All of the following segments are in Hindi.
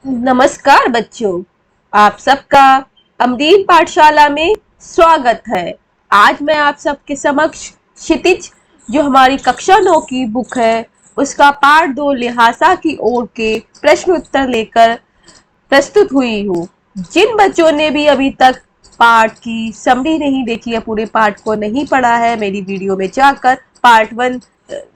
नमस्कार बच्चों, आप सबका अमरीन पाठशाला में स्वागत है। आज मैं आप सबके समक्ष क्षितिज जो हमारी कक्षा 9 की बुक है उसका पार्ट 2 लिहाजा की ओर के प्रश्न उत्तर लेकर प्रस्तुत हुई हूँ। जिन बच्चों ने भी अभी तक पार्ट की समरी नहीं देखी है, पूरे पार्ट को नहीं पढ़ा है, मेरी वीडियो में जाकर पार्ट 1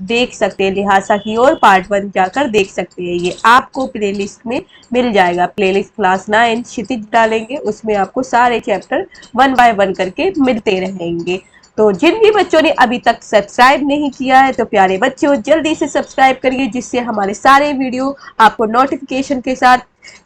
देख सकते हैं। लिहाजा की ओर पार्ट 1 जाकर देख सकते हैं। ये आपको प्लेलिस्ट में मिल जाएगा। प्लेलिस्ट क्लास 9 क्षितिज डालेंगे, उसमें आपको सारे चैप्टर 1 बाय 1 करके मिलते रहेंगे। तो जिन भी बच्चों ने अभी तक सब्सक्राइब नहीं किया है तो प्यारे बच्चों जल्दी से सब्सक्राइब करिए, जिससे हमारे सारे वीडियो आपको नोटिफिकेशन के साथ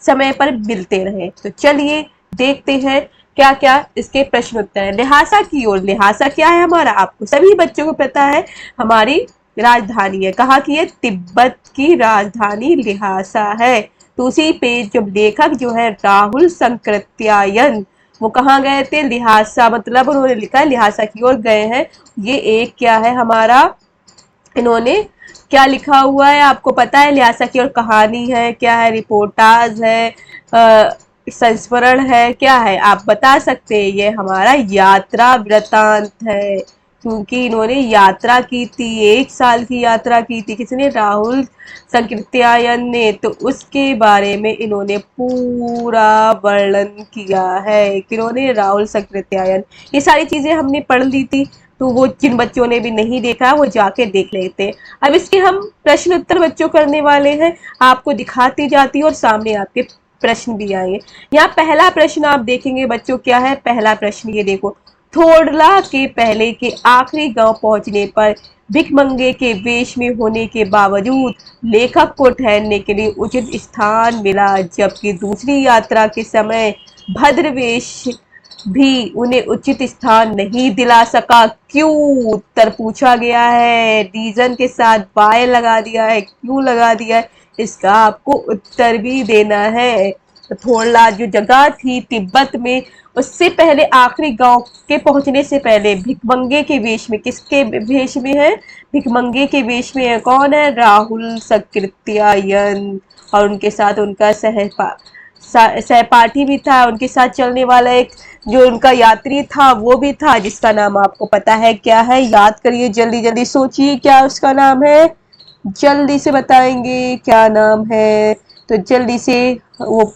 समय पर मिलते रहे। तो चलिए देखते हैं क्या क्या इसके प्रश्न उत्तर है। लिहाजा की ओर, लिहाजा क्या है हमारा, आपको सभी बच्चों को पता है, हमारी राजधानी है। कहाँ की है? तिब्बत की राजधानी लिहाजा है। तो उसी पे जब लेखक जो है राहुल संकृत्यायन, वो कहाँ गए थे? लिहाजा, मतलब उन्होंने लिखा है लिहाजा की ओर गए हैं। ये एक क्या है हमारा, इन्होंने क्या लिखा हुआ है आपको पता है? लिहाजा की ओर कहानी है, क्या है? रिपोर्टाज है, संस्मरण है, क्या है आप बता सकते हैं? ये हमारा यात्रा वृतांत है, क्योंकि इन्होंने यात्रा की थी, 1 साल की यात्रा की थी। किसने? राहुल संकृत्यायन ने। तो उसके बारे में इन्होंने पूरा वर्णन किया है। किन्होंने? राहुल संकृत्यायन। ये सारी चीजें हमने पढ़ ली थी, तो वो जिन बच्चों ने भी नहीं देखा वो जाके देख लेते हैं। अब इसके हम प्रश्न उत्तर बच्चों करने वाले हैं, आपको दिखाती जाती है और सामने आपके प्रश्न भी आएंगे। यहाँ पहला प्रश्न आप देखेंगे बच्चों, क्या है पहला प्रश्न? ये देखो, थोड़ला के पहले के आखिरी गांव पहुंचने पर भिकमंगे के वेश में होने के बावजूद लेखक को ठहरने के लिए उचित स्थान मिला, जबकि दूसरी यात्रा के समय भद्रवेश भी उन्हें उचित स्थान नहीं दिला सका। क्यों? उत्तर पूछा गया है, रीजन के साथ बाय लगा दिया है। क्यों लगा दिया है, इसका आपको उत्तर भी देना है। तो थोड़ला जो जगह थी तिब्बत में, उससे पहले आखिरी गांव के पहुंचने से पहले भिकमंगे के वेश में, किसके वेश में है? भिकमंगे के वेश में है। कौन है? राहुल संकृत्यायन। और उनके साथ उनका सहपाठी भी था, उनके साथ चलने वाला एक जो उनका यात्री था वो भी था, जिसका नाम आपको पता है। क्या है? याद करिए, जल्दी जल्दी सोचिए, क्या उसका नाम है? जल्दी से बताएंगे क्या नाम है, तो जल्दी से वो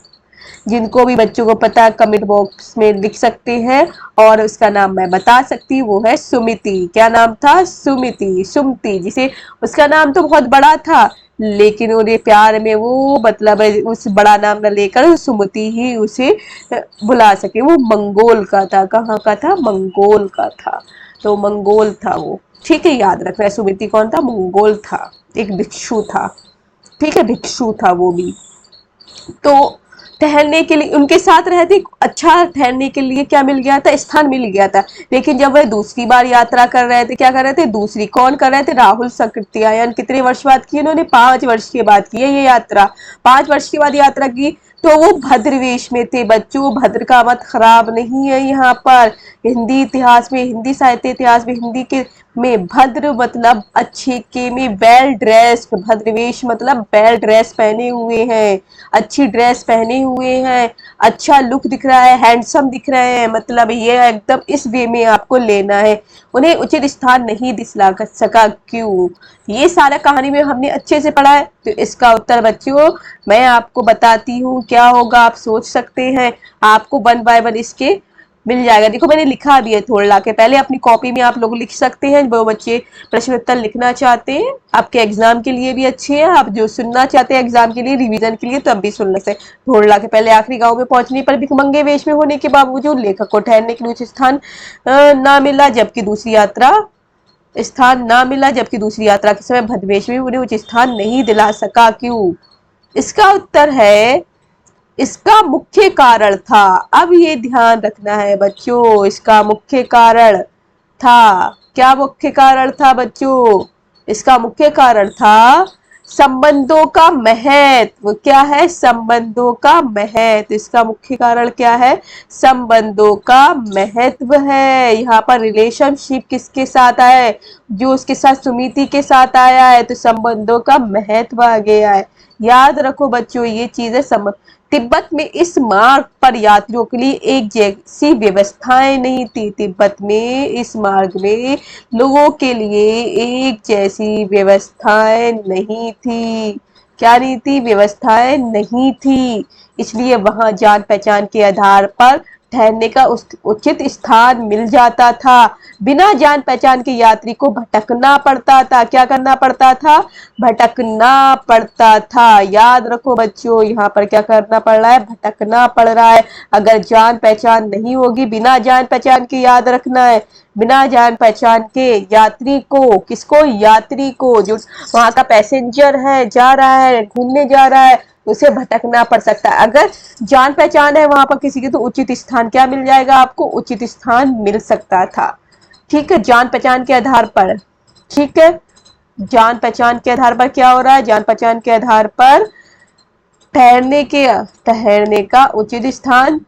जिनको भी बच्चों को पता है कमेंट बॉक्स में लिख सकते हैं। और उसका नाम मैं बता सकती हूँ, वो है सुमिति। क्या नाम था? सुमिति, सुमति, जिसे उसका नाम तो बहुत बड़ा था, लेकिन उन्हें प्यार में वो मतलब उस बड़ा नाम न लेकर सुमति ही उसे बुला सके। वो मंगोल का था। कहाँ का था? मंगोल का था। तो मंगोल था वो, ठीक है, याद रखना है। सुमिति कौन था? मंगोल था, एक भिक्षु था, ठीक है, भिक्षु था वो भी। तो ठहरने के लिए उनके साथ रहते, अच्छा ठहरने के लिए क्या मिल गया था? स्थान मिल गया था। लेकिन जब वह दूसरी बार यात्रा कर रहे थे, क्या कर रहे थे? दूसरी कौन कर रहे थे? राहुल संकृत्यायन। कितने वर्ष बाद की? इन्होंने 5 वर्ष के बाद की है ये यात्रा। 5 वर्ष के बाद यात्रा की, तो वो भद्रवेश में थे बच्चों। भद्र का मत खराब नहीं है यहाँ पर। हिंदी इतिहास में, हिंदी साहित्य इतिहास में, हिंदी के में भद्र मतलब अच्छे के में वेल ड्रेस्ड। भद्रवेश मतलब वेल ड्रेस पहने हुए हैं, अच्छी ड्रेस पहने हुए हैं, अच्छा लुक दिख रहा है, हैंडसम दिख रहे हैं, मतलब ये एकदम इस वे में आपको लेना है। उन्हें उचित स्थान नहीं दिला सका। क्यों? ये सारा कहानी में हमने अच्छे से पढ़ा है। तो इसका उत्तर बच्चों मैं आपको बताती हूँ, क्या होगा आप सोच सकते हैं। आपको 1 बाय 1 इसके मिल जाएगा। देखो मैंने लिखा भी है थोड़ा के पहले, अपनी कॉपी में आप लोग लिख सकते हैं। वो बच्चे प्रश्न उत्तर लिखना चाहते हैं, आपके एग्जाम के लिए भी अच्छे हैं। आप जो सुनना चाहते हैं एग्जाम के लिए, रिवीजन के लिए, तब भी सुन सकते हैं। थोड़ा के पहले आखिरी गांव में पहुंचने पर भिकमंगे वेश में होने के बावजूद लेखक को ठहरने के लिए उचित स्थान ना मिला, जबकि दूसरी यात्रा स्थान ना मिला, जबकि दूसरी यात्रा के समय भद्रवेश में उन्हें उचित स्थान नहीं दिला सका। क्यों? इसका उत्तर है, इसका मुख्य कारण था, अब ये ध्यान रखना है बच्चों, इसका मुख्य कारण था। क्या मुख्य कारण था बच्चों? इसका मुख्य कारण था संबंधों का महत्व। क्या है? संबंधों का महत्व। इसका मुख्य कारण क्या है? संबंधों का महत्व है। यहाँ पर रिलेशनशिप किसके साथ आया है? जो उसके साथ सुमिति के साथ आया है, तो संबंधों का महत्व आ गया है। याद रखो बच्चों, ये चीजें तिब्बत में इस मार्ग पर यात्रियों के लिए एक जैसी व्यवस्थाएं नहीं थी। तिब्बत में इस मार्ग में लोगों के लिए एक जैसी व्यवस्थाएं नहीं थी। क्या नहीं थी? व्यवस्थाएं नहीं थी। इसलिए वहां जान पहचान के आधार पर ठहरने का उचित स्थान मिल जाता था। बिना जान पहचान के यात्री को भटकना पड़ता था। क्या करना पड़ता था? भटकना पड़ता था। याद रखो बच्चों, यहाँ पर क्या करना पड़ रहा है? भटकना पड़ रहा है। अगर जान पहचान नहीं होगी, बिना जान पहचान के, याद रखना है, बिना जान पहचान के यात्री को, किसको? यात्री को, जो वहां का पैसेंजर है, जा रहा है, घूमने जा रहा है, उसे भटकना पड़ सकता है। अगर जान पहचान है वहां पर किसी की, तो उचित स्थान क्या मिल जाएगा आपको? उचित स्थान मिल सकता था। ठीक है, जान पहचान के आधार पर। ठीक है, जान पहचान के आधार पर क्या हो रहा है? जान पहचान के आधार पर ठहरने का उचित स्थान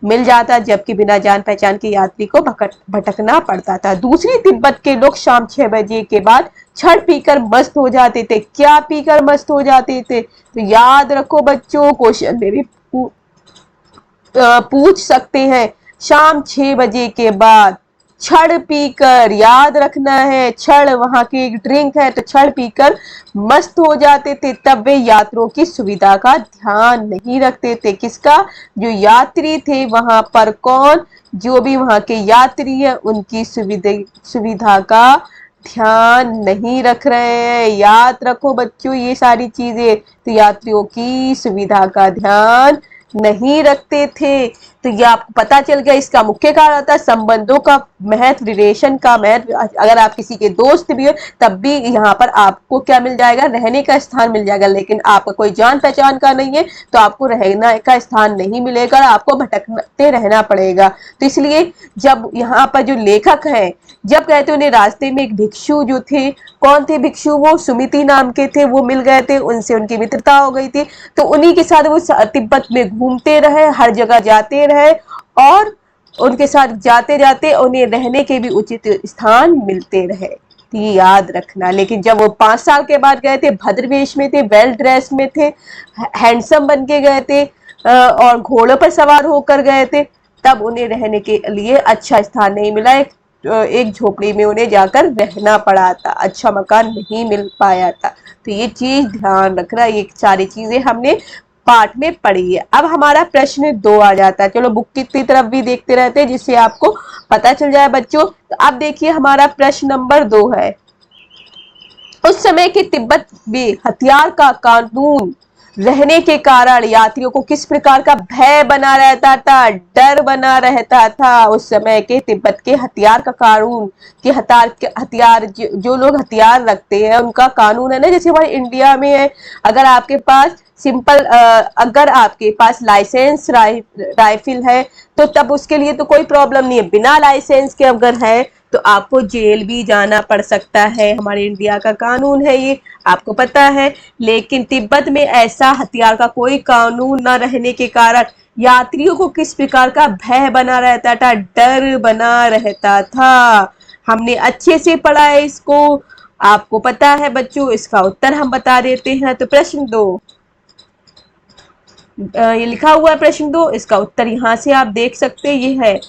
मिल जाता, जबकि बिना जान पहचान के यात्री को भटकना पड़ता था। दूसरी, तिब्बत के लोग शाम 6 बजे के बाद छड़ पीकर मस्त हो जाते थे। क्या पीकर मस्त हो जाते थे? तो याद रखो बच्चों, क्वेश्चन में भी पूछ सकते हैं। शाम 6 बजे के बाद छड़ पीकर, याद रखना है, छड़ वहां की एक ड्रिंक है, तो छड़ पीकर मस्त हो जाते थे। तब वे यात्रियों की सुविधा का ध्यान नहीं रखते थे। किसका? जो यात्री थे वहां पर, कौन? जो भी वहां के यात्री है, उनकी सुविधा का ध्यान नहीं रख रहे हैं। याद रखो बच्चों ये सारी चीजें। तो यात्रियों की सुविधा का ध्यान नहीं रखते थे। तो ये आपको पता चल गया। इसका मुख्य कारण होता है संबंधों का महत्व, रिलेशन का महत्व। अगर आप किसी के दोस्त भी हो, तब भी यहाँ पर आपको क्या मिल जाएगा? रहने का स्थान मिल जाएगा। लेकिन आपका कोई जान पहचान का नहीं है, तो आपको रहने का स्थान नहीं मिलेगा, आपको भटकते रहना पड़ेगा। तो इसलिए जब यहाँ पर जो लेखक है, जब कहते उन्हें रास्ते में एक भिक्षु जो थे, कौन थे भिक्षु? वो सुमिति नाम के थे। वो मिल गए थे, उनसे उनकी मित्रता हो गई थी। तो उन्हीं के साथ वो तिब्बत में घूमते रहे, हर जगह जाते रहे, और उनके साथ जाते जाते उन्हें रहने के भी उचित स्थान मिलते रहे। तो ये याद रखना। लेकिन जब वो 5 साल के बाद गए थे, भद्रवेश में थे, वेल ड्रेस में थे, हैंडसम बन के गए थे, और घोड़ों पर सवार होकर गए थे, तब उन्हें रहने के लिए अच्छा स्थान नहीं मिला। एक झोपड़ी में उन्हें जाकर रहना पड़ा था, अच्छा मकान नहीं मिल पाया था। तो ये चीज ध्यान रखना। ये सारी चीजें हमने पाठ में पढ़ी है। अब हमारा प्रश्न 2 आ जाता है। चलो बुक की तरफ भी देखते रहते हैं, जिससे आपको पता चल जाए बच्चों। तो अब देखिए हमारा प्रश्न नंबर 2 है, उस समय के तिब्बत में हथियार का कानून रहने के कारण यात्रियों को किस प्रकार का भय बना रहता था? डर बना रहता था। उस समय के तिब्बत के हथियार का कानून, कि हथियार जो लोग हथियार रखते हैं उनका कानून है ना, जैसे हमारे इंडिया में है। अगर आपके पास अगर आपके पास लाइसेंस राइफल है, तो तब उसके लिए तो कोई प्रॉब्लम नहीं है। बिना लाइसेंस के अगर है, तो आपको जेल भी जाना पड़ सकता है। हमारे इंडिया का कानून है ये, आपको पता है। लेकिन तिब्बत में ऐसा हथियार का कोई कानून न रहने के कारण यात्रियों को किस प्रकार का भय बना रहता था? डर बना रहता था। हमने अच्छे से पढ़ा है इसको, आपको पता है बच्चों। इसका उत्तर हम बता देते हैं। तो प्रश्न 2, ये लिखा हुआ है प्रश्न 2, इसका उत्तर यहाँ से आप देख सकते हैं। ये है,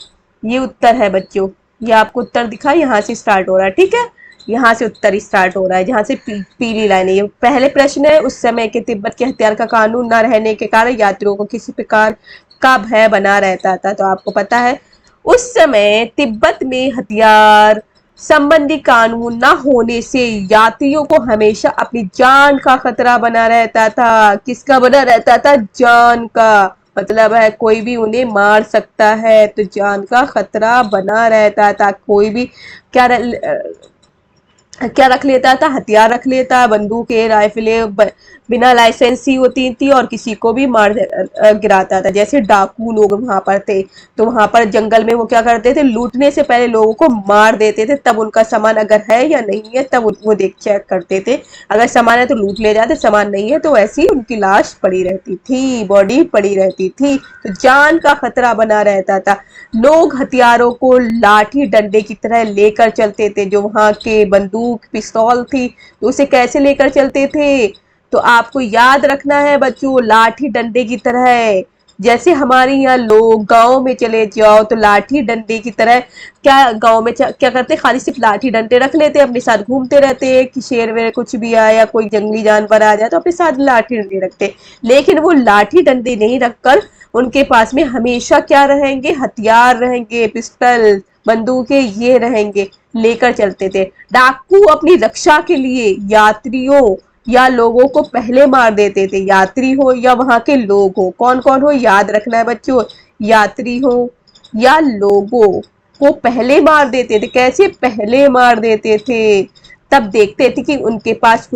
ये उत्तर है बच्चों। ये आपको उत्तर दिखा, यहाँ से स्टार्ट हो रहा है। ठीक है, यहाँ से उत्तर स्टार्ट हो रहा है, जहाँ से पीली लाइन है। ये पहले प्रश्न है, उस समय के तिब्बत के हथियार का कानून न रहने के कारण यात्रियों को किसी प्रकार का भय बना रहता था। तो आपको पता है उस समय तिब्बत में हथियार संबंधी कानून न होने से यात्रियों को हमेशा अपनी जान का खतरा बना रहता था। किसका बना रहता था? जान का। मतलब है कोई भी उन्हें मार सकता है, तो जान का खतरा बना रहता था। कोई भी क्या रख लेता था? हथियार रख लेता, बंदूकें, राइफलें बिना लाइसेंस ही होती थी, और किसी को भी मार गिराता था। जैसे डाकू लोग वहां पर थे, तो वहां पर जंगल में वो क्या करते थे? लूटने से पहले लोगों को मार देते थे, तब उनका सामान अगर है या नहीं है तब वो चेक करते थे। अगर सामान है तो लूट ले जाते, सामान नहीं है तो ऐसी उनकी लाश पड़ी रहती थी, बॉडी पड़ी रहती थी। तो जान का खतरा बना रहता था। लोग हथियारों को लाठी डंडे की तरह लेकर चलते थे। जो वहां के बंदूक पिस्तौल थी, तो उसे कैसे लेकर चलते थे? तो आपको याद रखना है बच्चों, लाठी डंडे की तरह है। जैसे हमारे यहाँ लोग गांव में चले जाओ तो लाठी डंडे की तरह, क्या गांव में क्या करते, खाली सिर्फ लाठी डंडे रख लेते, अपने साथ घूमते रहते हैं कि शेर वेर कुछ भी आया या कोई जंगली जानवर आ जाए तो अपने साथ लाठी डंडे रखते। लेकिन वो लाठी डंडे नहीं रखकर उनके पास में हमेशा क्या रहेंगे, हथियार रहेंगे, पिस्टल बंदूकें ये रहेंगे, लेकर चलते थे। डाकू अपनी रक्षा के लिए यात्रियों या लोगों को पहले मार देते थे, यात्री हो या वहां के लोग हो, कौन कौन हो याद रखना है बच्चों, यात्री हो या लोगों को पहले मार देते थे। कैसे पहले मार देते थे, तब देखते थे कि उनके पास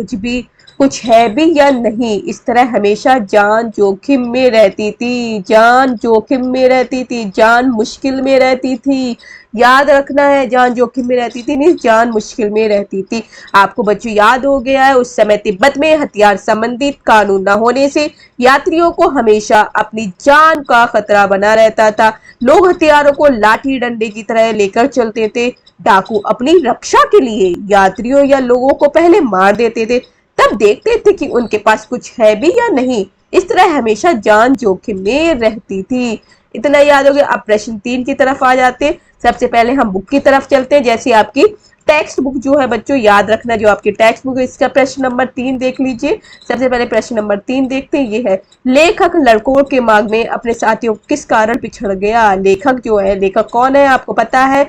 कुछ है भी या नहीं। इस तरह हमेशा जान जोखिम में रहती थी, जान जोखिम में रहती थी, जान मुश्किल में रहती थी। याद रखना है, जान जोखिम में रहती थी नहीं, जान मुश्किल में रहती थी। आपको बच्चों याद हो गया है, उस समय तिब्बत में हथियार संबंधित कानून न होने से यात्रियों को हमेशा अपनी जान का खतरा बना रहता था। लोग हथियारों को लाठी डंडे की तरह लेकर चलते थे। डाकू अपनी रक्षा के लिए यात्रियों या लोगों को पहले मार देते थे, तब देखते थे कि उनके पास कुछ है भी या नहीं। इस तरह हमेशा जान जोखिम में रहती थी। इतना याद हो गया। अब प्रश्न 3 की तरफ आ जाते। सबसे पहले हम बुक की तरफ चलते हैं। जैसे आपकी टेक्स्ट बुक जो है बच्चों, याद रखना, जो आपकी टेक्स्ट बुक है इसका प्रश्न नंबर 3 देख लीजिए। सबसे पहले प्रश्न नंबर 3 देखते हैं। ये है, लेखक लड़कों के मार्ग में अपने साथियों किस कारण पिछड़ गया। लेखक जो है, लेखक कौन है आपको पता है,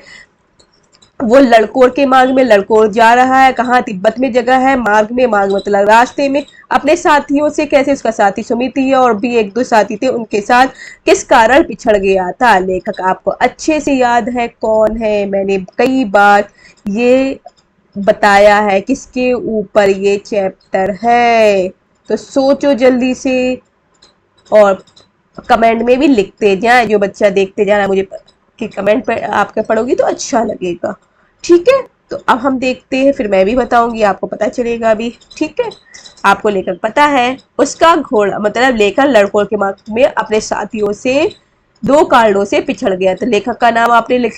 वो लड़कोर के मार्ग में, लड़कोर जा रहा है, कहाँ, तिब्बत में जगह है। मार्ग में, मार्ग मतलब रास्ते में, अपने साथियों से कैसे, उसका साथी सुमिति है और भी एक दो साथी थे, उनके साथ किस कारण पिछड़ गया था। लेखक आपको अच्छे से याद है कौन है, मैंने कई बार ये बताया है किसके ऊपर ये चैप्टर है। तो सोचो जल्दी से और कमेंट में भी लिखते जाए, जो बच्चा देखते जाना मुझे कि कमेंट पर आपके पढ़ोगी तो अच्छा लगेगा। ठीक है, तो अब हम देखते हैं, फिर मैं भी बताऊंगी, आपको पता चलेगा अभी। ठीक है, आपको लेखक पता है, उसका घोड़ा मतलब लेखक लड़कों के मार्ग में अपने साथियों से 2 कारणों से पिछड़ गया। तो लेखक का नाम आपने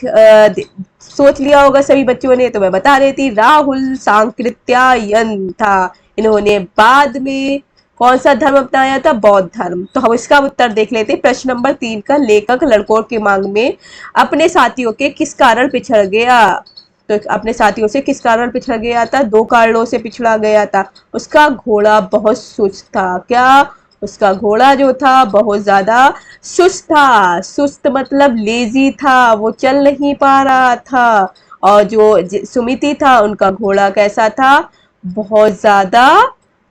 सोच लिया होगा सभी बच्चों ने, तो मैं बता देती, राहुल सांकृत्यायन था। इन्होंने बाद में कौन सा धर्म अपनाया था, बौद्ध धर्म। तो हम इसका उत्तर देख लेते हैं। प्रश्न नंबर 3 का, लेखक लड़कों की मांग में अपने साथियों के किस कारण पिछड़ गया। तो अपने साथियों से किस कारण पिछड़ गया था, 2 कारणों से पिछड़ा गया था। उसका घोड़ा बहुत सुस्त था। क्या, उसका घोड़ा जो था बहुत ज्यादा सुस्त था। सुस्त मतलब लेजी था, वो चल नहीं पा रहा था। और जो सुमिति था, उनका घोड़ा कैसा था, बहुत ज्यादा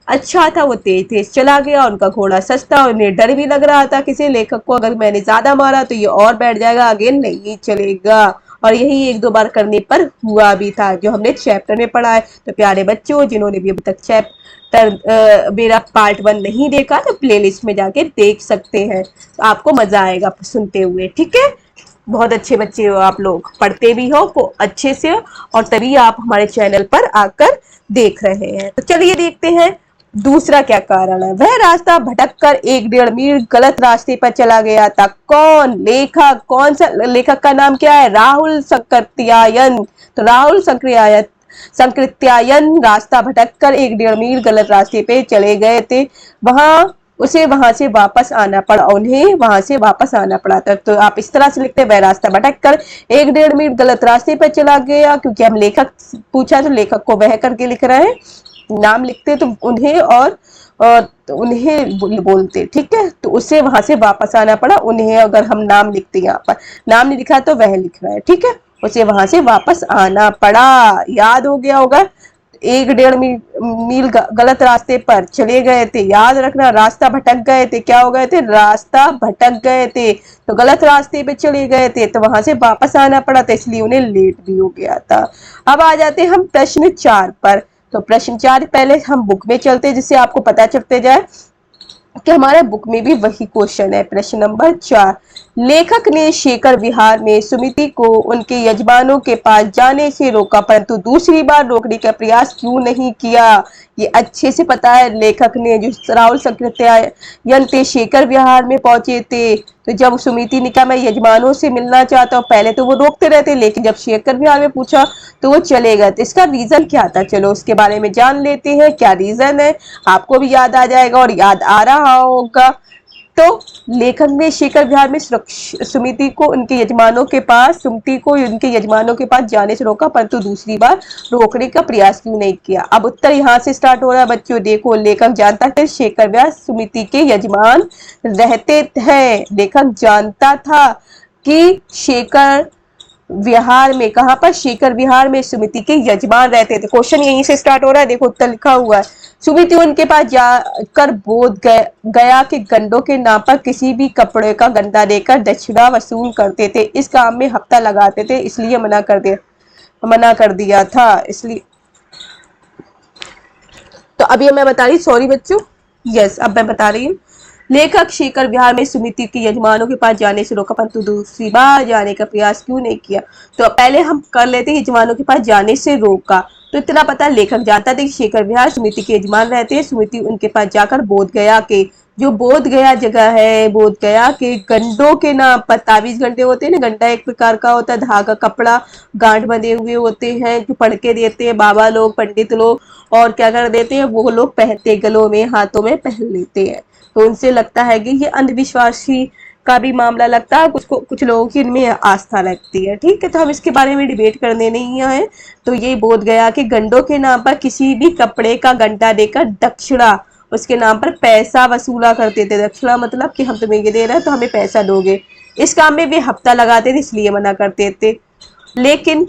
अच्छा था, वो तेज तेज चला गया। उनका घोड़ा सस्ता, उन्हें डर भी लग रहा था किसी लेखक को, अगर मैंने ज्यादा मारा तो ये और बैठ जाएगा, आगे नहीं चलेगा। और यही 1-2 बार करने पर हुआ भी था, जो हमने चैप्टर में पढ़ा है। तो प्यारे बच्चों, जिन्होंने भी अभी तक चैप्टर मेरा पार्ट 1 नहीं देखा तो प्लेलिस्ट में जाके देख सकते हैं, तो आपको मजा आएगा सुनते हुए। ठीक है, बहुत अच्छे बच्चे हो आप लोग, पढ़ते भी हो को अच्छे से, और तभी आप हमारे चैनल पर आकर देख रहे हैं। तो चलिए देखते हैं दूसरा क्या कारण है। वह रास्ता भटककर 1-1.5 मील गलत रास्ते पर चला गया था। कौन, लेखक, कौन सा लेखक का नाम क्या है, राहुल सांकृत्यायन। तो राहुल सांकृत्यायन रास्ता भटककर 1-1.5 मील गलत रास्ते पे चले गए थे। उसे वहां से वापस आना पड़ा, उन्हें वहां से वापस आना पड़ा था। तो आप इस तरह से लिखते हैं, वह रास्ता भटककर 1-1.5 मील गलत रास्ते पर चला गया, क्योंकि हम लेखक पूछा तो लेखक को वह करके लिख रहे हैं। नाम लिखते तो उन्हें और तो उन्हें बोलते। ठीक है, तो उसे वहां से वापस आना पड़ा, उन्हें अगर हम नाम लिखते, यहाँ पर नाम नहीं लिखा तो वह लिख रहा है। ठीक है, उसे वहां से वापस आना पड़ा। याद हो गया होगा, 1-1.5 मील गलत रास्ते पर चले गए थे। याद रखना, रास्ता भटक गए थे, क्या हो गए थे, रास्ता भटक गए थे, तो गलत रास्ते पे चले गए थे, तो वहां से वापस आना पड़ा, तो इसलिए उन्हें लेट भी हो गया था। अब आ जाते हम प्रश्न 4 पर। तो प्रश्न 4 पहले हम बुक में चलते, जिससे आपको पता चलते जाए कि हमारे बुक में भी वही क्वेश्चन है। प्रश्न नंबर 4, लेखक ने शेखर विहार में सुमिति को उनके यजमानों के पास जाने से रोका, परंतु दूसरी बार रोकने का प्रयास क्यों नहीं किया। ये अच्छे से पता है, लेखक ने जो राहुल सांकृत्यायन थे, शेखर विहार में पहुंचे थे, तो जब सुमिति ने कहा मैं यजमानों से मिलना चाहता हूँ, पहले तो वो रोकते रहते, लेकिन जब शेखर विहार में पूछा तो वो चले गए। तो इसका रीजन क्या था, चलो उसके बारे में जान लेते हैं, क्या रीजन है, आपको भी याद आ जाएगा और याद आ रहा होगा। तो लेखक ने शेखर विहार में सुमिति को उनके यजमानों के पास सुमति को उनके यजमानों के पास जाने से रोका, परंतु दूसरी बार रोकने का प्रयास क्यों नहीं किया। अब उत्तर यहाँ से स्टार्ट हो रहा है बच्चों। देखो, लेखक जानता है शेखर विहार सुमिति के यजमान रहते हैं। लेखक जानता था कि शेखर विहार में, कहां पर, शेखर विहार में सुमिति के यजमान रहते थे। क्वेश्चन यहीं से स्टार्ट हो रहा है। देखो उत्तर लिखा हुआ है, सुमिति उनके पास जाकर बोध गया कि गंडों के नाम पर किसी भी कपड़े का गंदा देकर दक्षिणा वसूल करते थे। इस काम में हफ्ता लगाते थे, इसलिए मना कर दिया था। इसलिए तो अभी मैं बता रही, सॉरी बच्चों, यस अब मैं बता रही हूँ। लेखक शेखर विहार में सुमिति के यजमानों के पास जाने से रोका, परंतु दूसरी बार जाने का प्रयास क्यों नहीं किया। तो पहले हम कर लेते हैं यजमानों के पास जाने से रोका। तो इतना पता, लेखक जानता था कि शेखर विहार सुमिति के यजमान रहते हैं। सुमिति उनके पास जाकर बोध गया के, जो बोध गया जगह है, बोध गया के गंडों के नाम पर, ताबीज गंडे होते हैं ना, गंडा एक प्रकार का होता है, धागा कपड़ा गांठ बंधे हुए होते हैं, जो पढ़ के देते हैं बाबा लोग, पंडित लोग, और क्या कर देते हैं वो लोग, पहनते गलों में हाथों में पहन लेते हैं। तो उनसे लगता है कि ये अंधविश्वासी का भी मामला लगता है, कुछ लोगों की इनमें आस्था लगती है। ठीक है, तो हम इसके बारे में डिबेट करने नहीं आए। तो ये बोध गया कि गंडों के नाम पर किसी भी कपड़े का गंडा देकर दक्षिणा, उसके नाम पर पैसा वसूला करते थे। दक्षिणा मतलब कि हम तुम्हें ये दे रहे हैं तो हमें पैसा दोगे। इस काम में वे हफ्ता लगाते थे, इसलिए मना करते थे। लेकिन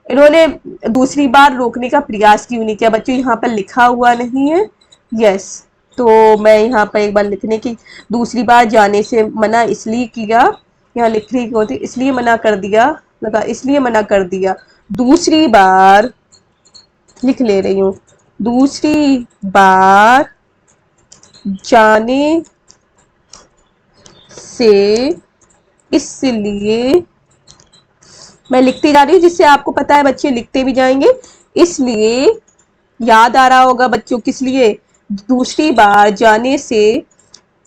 इन्होंने दूसरी बार रोकने का प्रयास क्यों नहीं किया बच्चों, यहाँ पर लिखा हुआ नहीं है। यस, तो मैं यहाँ पर एक बार लिखने की, दूसरी बार जाने से मना इसलिए किया, यहाँ लिखने की होती, इसलिए मना कर दिया, लगा इसलिए मना कर दिया। दूसरी बार लिख ले रही हूँ, दूसरी बार जाने से इसलिए, मैं लिखती जा रही हूँ जिससे आपको पता है, बच्चे लिखते भी जाएंगे। इसलिए याद आ रहा होगा बच्चों, किस लिए, दूसरी बार जाने से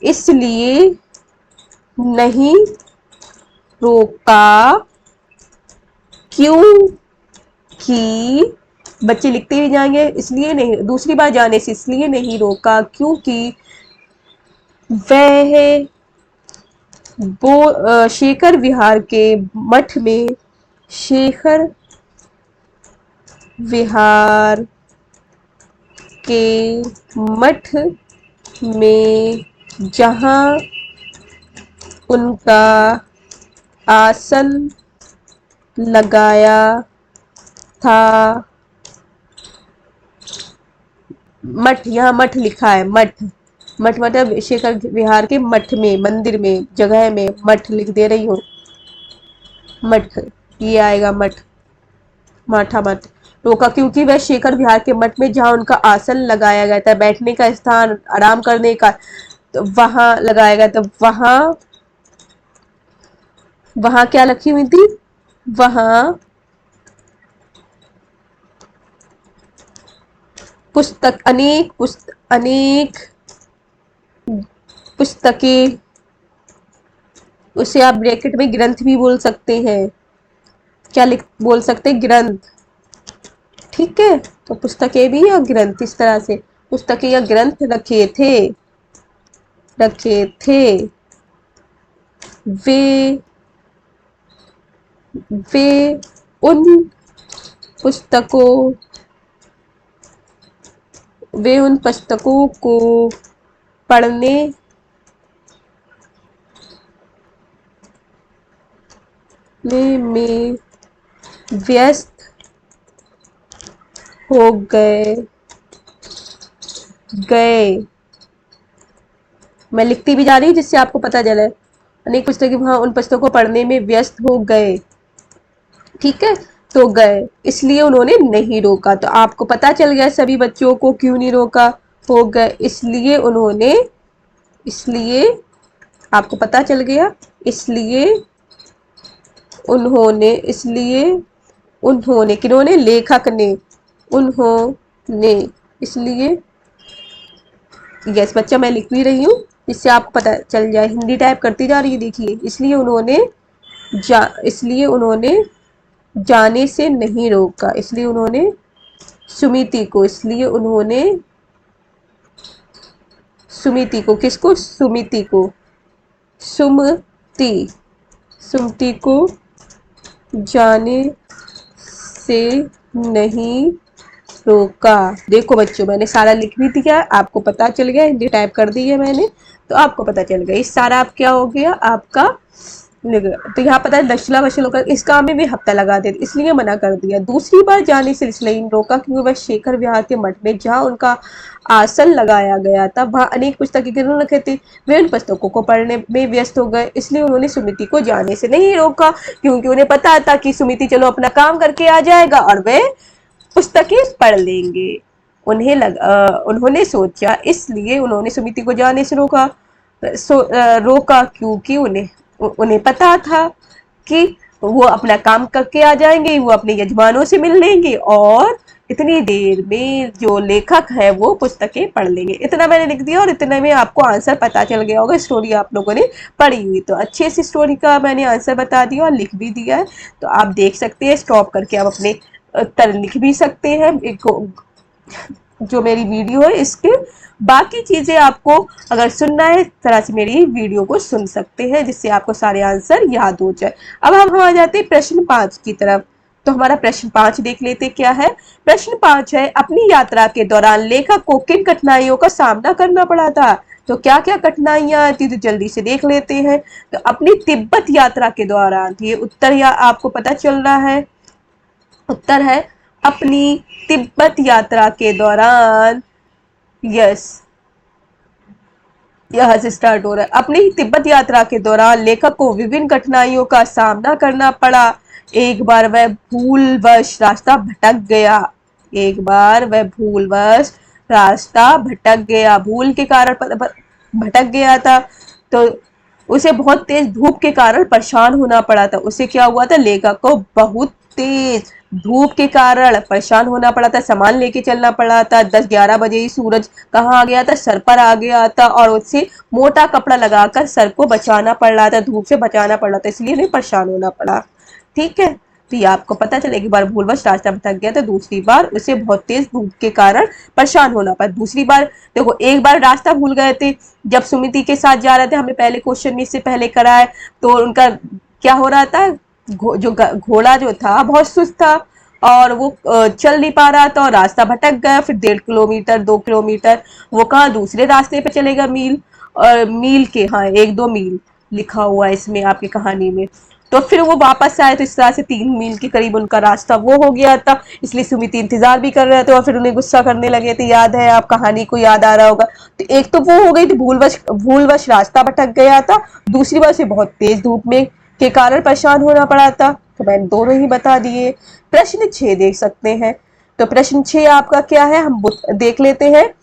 इसलिए नहीं रोका क्योंकि, बच्चे लिखते भी जाएंगे, इसलिए नहीं, दूसरी बार जाने से इसलिए नहीं रोका क्योंकि वह वो शेखर विहार के मठ में, शेखर विहार के मठ में जहाँ उनका आसन लगाया था, मठ, यहाँ मठ लिखा है, मठ, मठ मतलब शेखर विहार के मठ में, मंदिर में, जगह में, मठ लिख दे रही हूँ, मठ, ये आएगा मठ, माठा मठ। रोका क्योंकि वह शेखर विहार के मठ में जहाँ उनका आसन लगाया गया था, बैठने का स्थान, आराम करने का, तो वहां लगाया गया, तो वहां, वहां क्या लिखी हुई थी, वहां पुस्तक, अनेक पुस्तकें, उसे आप ब्रैकेट में ग्रंथ भी बोल सकते हैं, क्या बोल सकते हैं, ग्रंथ। ठीक है, तो पुस्तकें भी या ग्रंथ, इस तरह से पुस्तकें या ग्रंथ रखे थे। वे वे उन पुस्तकों को पढ़ने में व्यस्त हो गए। मैं लिखती भी जा रही हूँ जिससे आपको पता चले, अनेक पुस्तकें वहां उन पुस्तकों को पढ़ने में व्यस्त हो गए। ठीक है, तो गए, इसलिए उन्होंने नहीं रोका। तो आपको पता चल गया सभी बच्चों को क्यों नहीं रोका, हो गए, इसलिए उन्होंने, इसलिए आपको पता चल गया, इसलिए उन्होंने, किन्होंने, लेखक ने, उन्होंने, इसलिए, यस बच्चा मैं लिख भी रही हूँ, जिससे आपको पता चल जाए। हिंदी टाइप करती जा रही है, देखिए। इसलिए उन्होंने जाने से नहीं रोका। इसलिए उन्होंने सुमिति को, किसको? सुमति सुमति को जाने से नहीं रोका। देखो बच्चों, मैंने सारा लिख भी दिया, आपको पता चल गया, हिंदी टाइप कर दी है मैंने, तो आपको पता चल गया। इस सारा आप क्या हो गया आपका लिख गया। तो यहाँ पता है दशला वशल होकर इस काम में भी हफ्ता लगा देते, इसलिए मना कर दिया। दूसरी बार जाने से इसलिए रोका क्योंकि वह शेखर विहार के मठ में जहाँ उनका आसन लगाया गया था वहां अनेक पुस्तकें गिरने रखे थे। वे उन पुस्तकों को पढ़ने में व्यस्त हो गए, इसलिए उन्होंने सुमिति को जाने से नहीं रोका, क्योंकि उन्हें पता था कि सुमिति चलो अपना काम करके आ जाएगा और वे पुस्तकें पढ़ लेंगे। उन्होंने सोचा, इसलिए उन्होंने सुमिति को जाने से रोका क्योंकि उन्हें पता था कि वो अपना काम करके आ जाएंगे, वो अपने यजमानों से मिल लेंगे और इतनी देर में जो लेखक है वो पुस्तकें पढ़ लेंगे। इतना मैंने लिख दिया और इतने में आपको आंसर पता चल गया होगा। स्टोरी आप लोगों ने पढ़ी हुई, तो अच्छे से स्टोरी का मैंने आंसर बता दिया और लिख भी दिया है। तो आप देख सकते हैं, स्टॉप करके आप अपने उत्तर लिख भी सकते हैं। जो मेरी वीडियो है इसके बाकी चीजें आपको अगर सुनना है, इस तरह से मेरी वीडियो को सुन सकते हैं, जिससे आपको सारे आंसर याद हो जाए। अब हम आ जाते हैं प्रश्न 5 की तरफ। तो हमारा प्रश्न 5 देख लेते क्या है। प्रश्न 5 है, अपनी यात्रा के दौरान लेखक को किन कठिनाइयों का सामना करना पड़ा था? तो क्या क्या कठिनाइयां थी, तो जल्दी से देख लेते हैं। तो अपनी तिब्बत यात्रा के दौरान, ये उत्तर या आपको पता चल रहा है, उत्तर है अपनी तिब्बत यात्रा के दौरान। यस, यहाँ से स्टार्ट हो रहा है। अपनी तिब्बत यात्रा के दौरान लेखक को विभिन्न कठिनाइयों का सामना करना पड़ा। एक बार वह भूलवश रास्ता भटक गया। भूल के कारण भटक गया था, तो उसे बहुत तेज धूप के कारण परेशान होना पड़ा था। उसे क्या हुआ था? लेखक को बहुत तेज धूप के कारण परेशान होना पड़ा था, सामान लेके चलना पड़ा था। 10-11 बजे ही सूरज कहाँ आ गया था? सर पर आ गया था, और उससे मोटा कपड़ा लगाकर सर को बचाना पड़ रहा था, धूप से बचाना पड़ रहा था, इसलिए उन्हें परेशान होना पड़ा। ठीक है, तो ये आपको पता चले। एक बार भूलवश रास्ता भटक गया, तो दूसरी बार उसे बहुत तेज धूप के कारण परेशान होना पड़ा। दूसरी बार देखो, एक बार रास्ता भूल गए थे जब सुमिति के साथ जा रहे थे, हमें पहले क्वेश्चन में इससे पहले करा है। तो उनका क्या हो रहा था, जो घोड़ा जो था बहुत सुस्त था और वो चल नहीं पा रहा था और रास्ता भटक गया। फिर 1.5 किलोमीटर 2 किलोमीटर वो कहाँ दूसरे रास्ते पे चलेगा, मील और मील के, हाँ 1-2 मील लिखा हुआ है इसमें आपकी कहानी में। तो फिर वो वापस आए, तो इस तरह से 3 मील के करीब उनका रास्ता वो हो गया था। इसलिए सुमिति इंतजार भी कर रहे थे और फिर उन्हें गुस्सा करने लगे थे। याद है, आप कहानी को याद आ रहा होगा। तो एक तो वो हो गई थी, भूलवश रास्ता भटक गया था। दूसरी बार से बहुत तेज धूप में के कारण परेशान होना पड़ा था। तो मैंने दोनों ही बता दिए। प्रश्न 6 देख सकते हैं। तो प्रश्न 6 आपका क्या है, हम देख लेते हैं।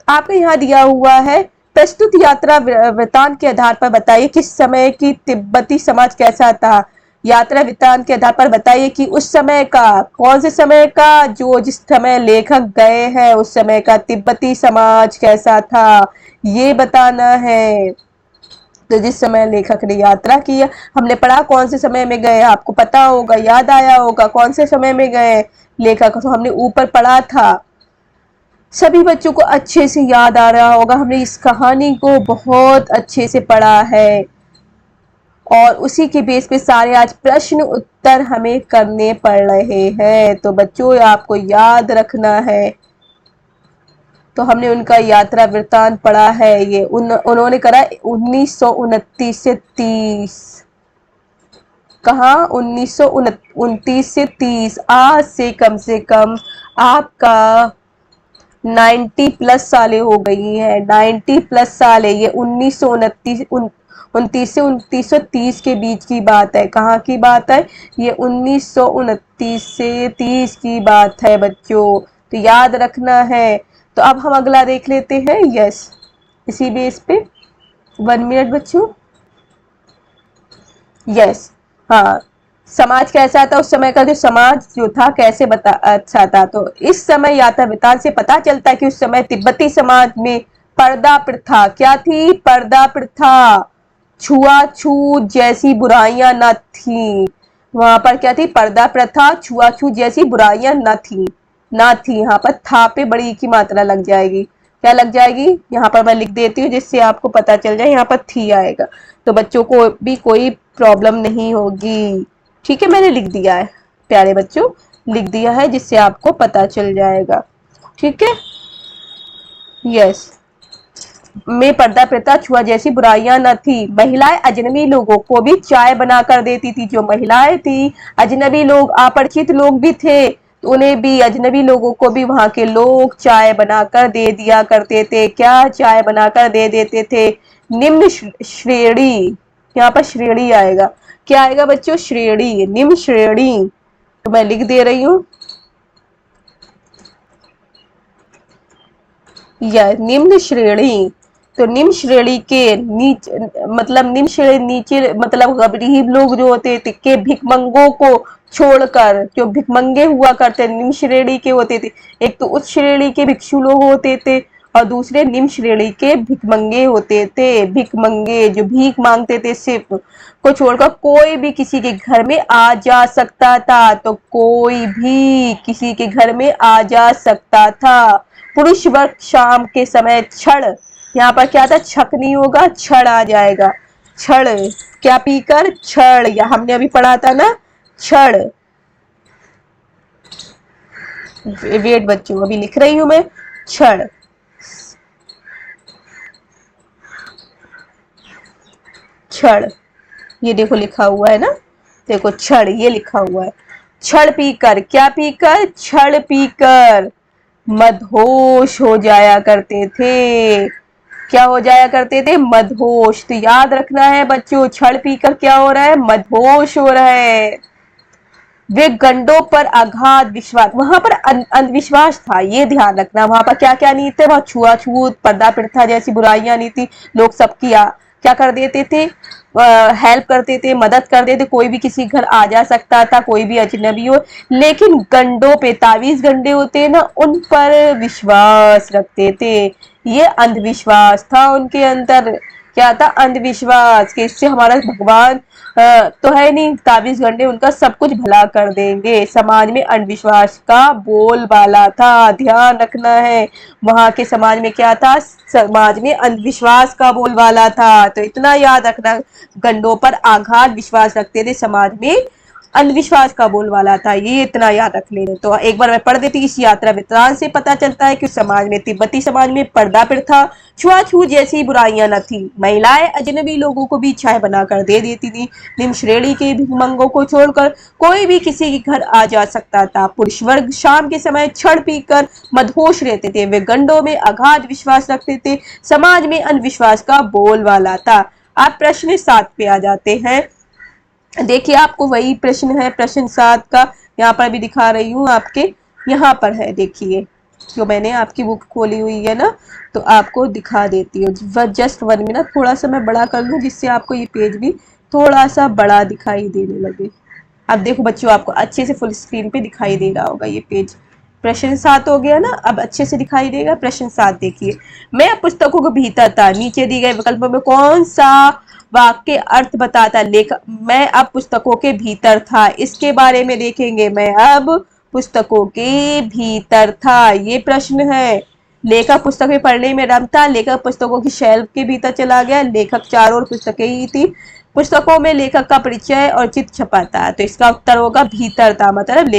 आपको यहाँ दिया हुआ है, प्रस्तुत यात्रा वृतांत के आधार पर बताइए किस समय की तिब्बती समाज कैसा था। यात्रा वृतांत के आधार पर बताइए कि उस समय का, कौन से समय का, जो जिस समय लेखक गए हैं उस समय का तिब्बती समाज कैसा था, ये बताना है। तो जिस समय लेखक ने यात्रा की, हमने पढ़ा कौन से समय में गए, आपको पता होगा, याद आया होगा कौन से समय में गए लेखक, तो हमने ऊपर पढ़ा था। सभी बच्चों को अच्छे से याद आ रहा होगा, हमने इस कहानी को बहुत अच्छे से पढ़ा है और उसी के बेस पे सारे आज प्रश्न उत्तर हमें करने पड़ रहे हैं। तो बच्चों आपको याद रखना है। तो हमने उनका यात्रा वृत्तांत पढ़ा है। ये उन्होंने करा 1929 से 30, कहा 1929 से 30, आज से कम आपका 90 प्लस सालें हो गई है। 90 प्लस साल है ये। 1929 से 1930 के बीच की बात है। कहाँ की बात है ये? 1929 से 30 की बात है बच्चों, तो याद रखना है। तो अब हम अगला देख लेते हैं। यस, इसी बेस पे 1 मिनट बच्चों। यस, हाँ, समाज कैसा था उस समय का, जो समाज जो था कैसे अच्छा था। तो इस समय यात्रा वृतांत से पता चलता है कि उस समय तिब्बती समाज में पर्दा प्रथा क्या थी? पर्दा प्रथा। छुआछूत जैसी बुराइयां न थी। वहां पर क्या थी? पर्दा प्रथा, छुआछूत जैसी बुराइयां न थी। ना थी, यहाँ पर था पे बड़ी की मात्रा लग जाएगी। क्या लग जाएगी? यहाँ पर मैं लिख देती हूँ जिससे आपको पता चल जाए, यहाँ पर थी आएगा, तो बच्चों को भी कोई प्रॉब्लम नहीं होगी। ठीक है, मैंने लिख दिया है प्यारे बच्चों, लिख दिया है जिससे आपको पता चल जाएगा। ठीक है, यस। में पर्दा प्रथा, छुआ जैसी बुराइयां न थी। महिलाएं अजनबी लोगों को भी चाय बनाकर देती थी। जो महिलाएं थी, अजनबी लोग, अपरिचित लोग भी थे, तो उन्हें भी, अजनबी लोगों को भी वहां के लोग चाय बनाकर दे दिया करते थे। क्या चाय बनाकर दे देते थे? निम्न श्रेणी, यहाँ पर श्रेणी आएगा। क्या आएगा बच्चों? श्रेणी, निम्न श्रेणी। तो मैं लिख दे रही हूँ, या निम्न श्रेणी। तो निम्न श्रेणी के नीचे, मतलब निम्न श्रेणी नीचे, मतलब गरीब लोग जो होते थे के भिखमंगों को छोड़कर, जो भिखमंगे हुआ करते निम्न श्रेणी के होते थे। एक तो उच्च श्रेणी के भिक्षु लोग होते थे और दूसरे निम्न श्रेणी के भिखमंगे होते थे। भिखमंगे जो भीख मांगते थे, सिर्फ को छोड़कर कोई भी किसी के घर में आ जा सकता था। तो कोई भी किसी के घर में आ जा सकता था। पुरुष वर्ग शाम के समय छड़, यहाँ पर क्या था? छक नहीं होगा, छड़ आ जाएगा। छड़, क्या पीकर? छड़, या हमने अभी पढ़ा था ना, छड़। वेट बच्चों, अभी लिख रही हूं मैं, छड़। छड़, ये देखो लिखा हुआ है ना, देखो छड़, ये लिखा हुआ है। छड़ पीकर, क्या पीकर? छड़ पीकर मदहोश हो जाया करते थे। क्या हो जाया करते थे? मदहोश। तो याद रखना है बच्चों, छड़ पीकर क्या हो रहा है? मदहोश हो रहा है। वे गंडों पर अगाध विश्वास, वहां पर अंधविश्वास था, ये ध्यान रखना। वहां पर क्या क्या नहीं थे? वहां छुआछूत, पर्दा प्रथा जैसी बुराइयां नहीं थी। लोग सबकी क्या कर देते थे? हेल्प करते थे, मदद कर देते, कोई भी किसी घर आ जा सकता था, कोई भी अजनबी हो। लेकिन गंडों पे, तावीज गंडे होते हैं ना, उन पर विश्वास रखते थे। ये अंधविश्वास था उनके अंदर। क्या था? अंधविश्वास, कि इससे हमारा भगवान तो है नहीं, ताबीज गंडे उनका सब कुछ भला कर देंगे। समाज में अंधविश्वास का बोलबाला था, ध्यान रखना है। वहां के समाज में क्या था? समाज में अंधविश्वास का बोलबाला था, तो इतना याद रखना। गंडों पर आघात विश्वास रखते थे, समाज में अंधविश्वास का बोलबाला था, ये इतना याद रख लेना। तो एक बार मैं पढ़ देती। इस यात्रा वृत्तांत से पता चलता है कि समाज में, तिब्बती समाज में पर्दा प्रथा, छुआछूत जैसी बुराइयां न थी। महिलाएं अजनबी लोगों को भी चाय बनाकर दे देती थी। निम्न श्रेणी के भिखमंगों को छोड़कर कोई भी किसी के घर आ जा सकता था। पुरुष वर्ग शाम के समय छड़ पीकर मदहोश रहते थे। वे गंडों में अगाध विश्वास रखते थे। समाज में अंधविश्वास का बोलबाला था। आप प्रश्न 7 पे आ जाते हैं। देखिए, आपको वही प्रश्न है, प्रश्न 7 का यहाँ पर भी दिखा रही हूँ आपके, यहाँ पर है, देखिए, जो मैंने आपकी बुक खोली हुई है ना, तो आपको दिखा देती हूँ। जस्ट 1 मिनट, थोड़ा सा मैं बड़ा कर लूँ जिससे आपको ये पेज भी थोड़ा सा बड़ा दिखाई देने लगे। अब देखो बच्चों, आपको अच्छे से फुल स्क्रीन पे दिखाई दे रहा होगा ये पेज। प्रश्न 7 हो गया ना, अब अच्छे से दिखाई देगा। प्रश्न 7 देखिए, मैं पुस्तकों के भीतर था, नीचे दी गए विकल्पों में कौन सा वाक्य अर्थ बताता? लेखक, मैं अब पुस्तकों के भीतर था, इसके बारे में देखेंगे। मैं अब पुस्तकों के भीतर था, ये प्रश्न है। लेखक पुस्तकें पढ़ने में रम था, लेखक पुस्तकों की शेल्फ के भीतर चला गया, लेखक चारों ओर पुस्तकें ही थी, पुस्तकों में लेखक का परिचय और चित्र छपा था। तो इसका उत्तर होगा भीतर था, मतलब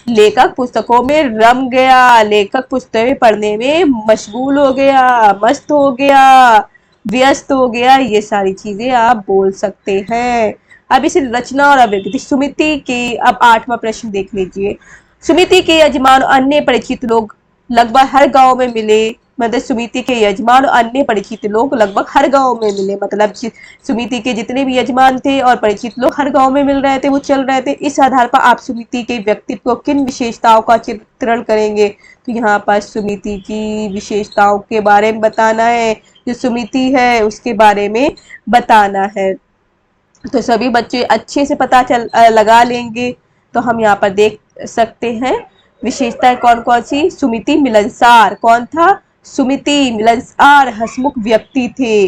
लेखक पुस्तकों में रम गया, लेखक पुस्तकें पढ़ने में मशगूल हो गया, मस्त हो गया, व्यस्त हो गया, ये सारी चीजें आप बोल सकते हैं। अब इसे रचना और अभिव्यक्ति। सुमिति के, अब 8वां प्रश्न देख लीजिए। सुमिति के यजमान और अन्य परिचित लोग लगभग हर गांव में मिले, मतलब सुमिति के यजमान और अन्य परिचित लोग लगभग हर गांव में मिले, मतलब सुमिति के जितने भी यजमान थे और परिचित लोग हर गांव में मिल रहे थे, वो चल रहे थे। इस आधार पर आप सुमिति के व्यक्तित्व को किन विशेषताओं का चित्रण करेंगे? तो यहाँ पर सुमिति की विशेषताओं के बारे में बताना है, जो सुमिति है उसके बारे में बताना है। तो सभी बच्चे अच्छे से पता लगा लेंगे। तो हम यहाँ पर देख सकते हैं विशेषताएं कौन कौन सी। सुमिति मिलनसार, कौन था? सुमिति मिलनसार हंसमुख व्यक्ति थे,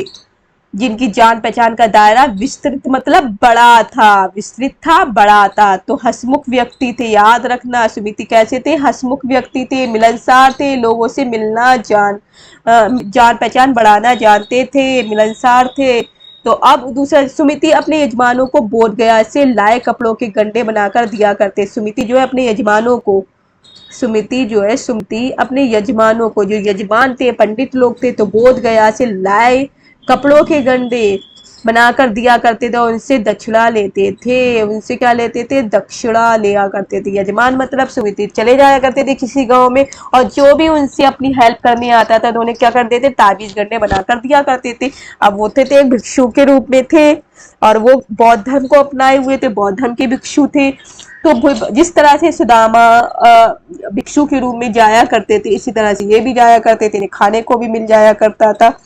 जिनकी जान पहचान का दायरा विस्तृत मतलब बड़ा था, विस्तृत था, बड़ा था। तो हंसमुख व्यक्ति थे, याद रखना। सुमिति कैसे थे? हंसमुख व्यक्ति थे, मिलनसार थे, लोगों से मिलना जान पहचान बढ़ाना जानते थे, मिलनसार थे। तो अब दूसरा, सुमिति अपने यजमानों को बोध गया से लाए कपड़ों के गंडे बनाकर दिया करते। सुमिति जो है अपने यजमानों को, सुमति अपने यजमानों को, जो यजमान थे पंडित लोग थे, तो बोध गया से लाए कपड़ों के गंडे बनाकर दिया करते थे, उनसे दक्षिणा लेते थे। उनसे क्या लेते थे? दक्षिणा लिया करते थे। यजमान मतलब सुमिति चले जाया करते थे किसी गांव में, और जो भी उनसे अपनी हेल्प करने आता था तो उन्हें क्या करते थे? ताबीज गंडे बनाकर दिया करते थे। अब वो थे एक भिक्षु के रूप में थे, और वो बौद्ध धर्म को अपनाए हुए थे, बौद्ध धर्म के भिक्षु थे। तो जिस तरह से सुदामा भिक्षु के रूप में जाया करते थे, इसी तरह से ये भी जाया करते थे, इन्हें खाने को भी मिल जाया करता था।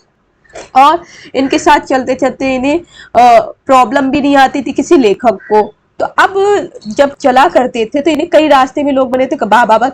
और इनके साथ चलते चलते इन्हें प्रॉब्लम भी नहीं आती थी किसी लेखक को। तो अब जब चला करते थे तो इन्हें कई रास्ते में लोग बने थे, बाबा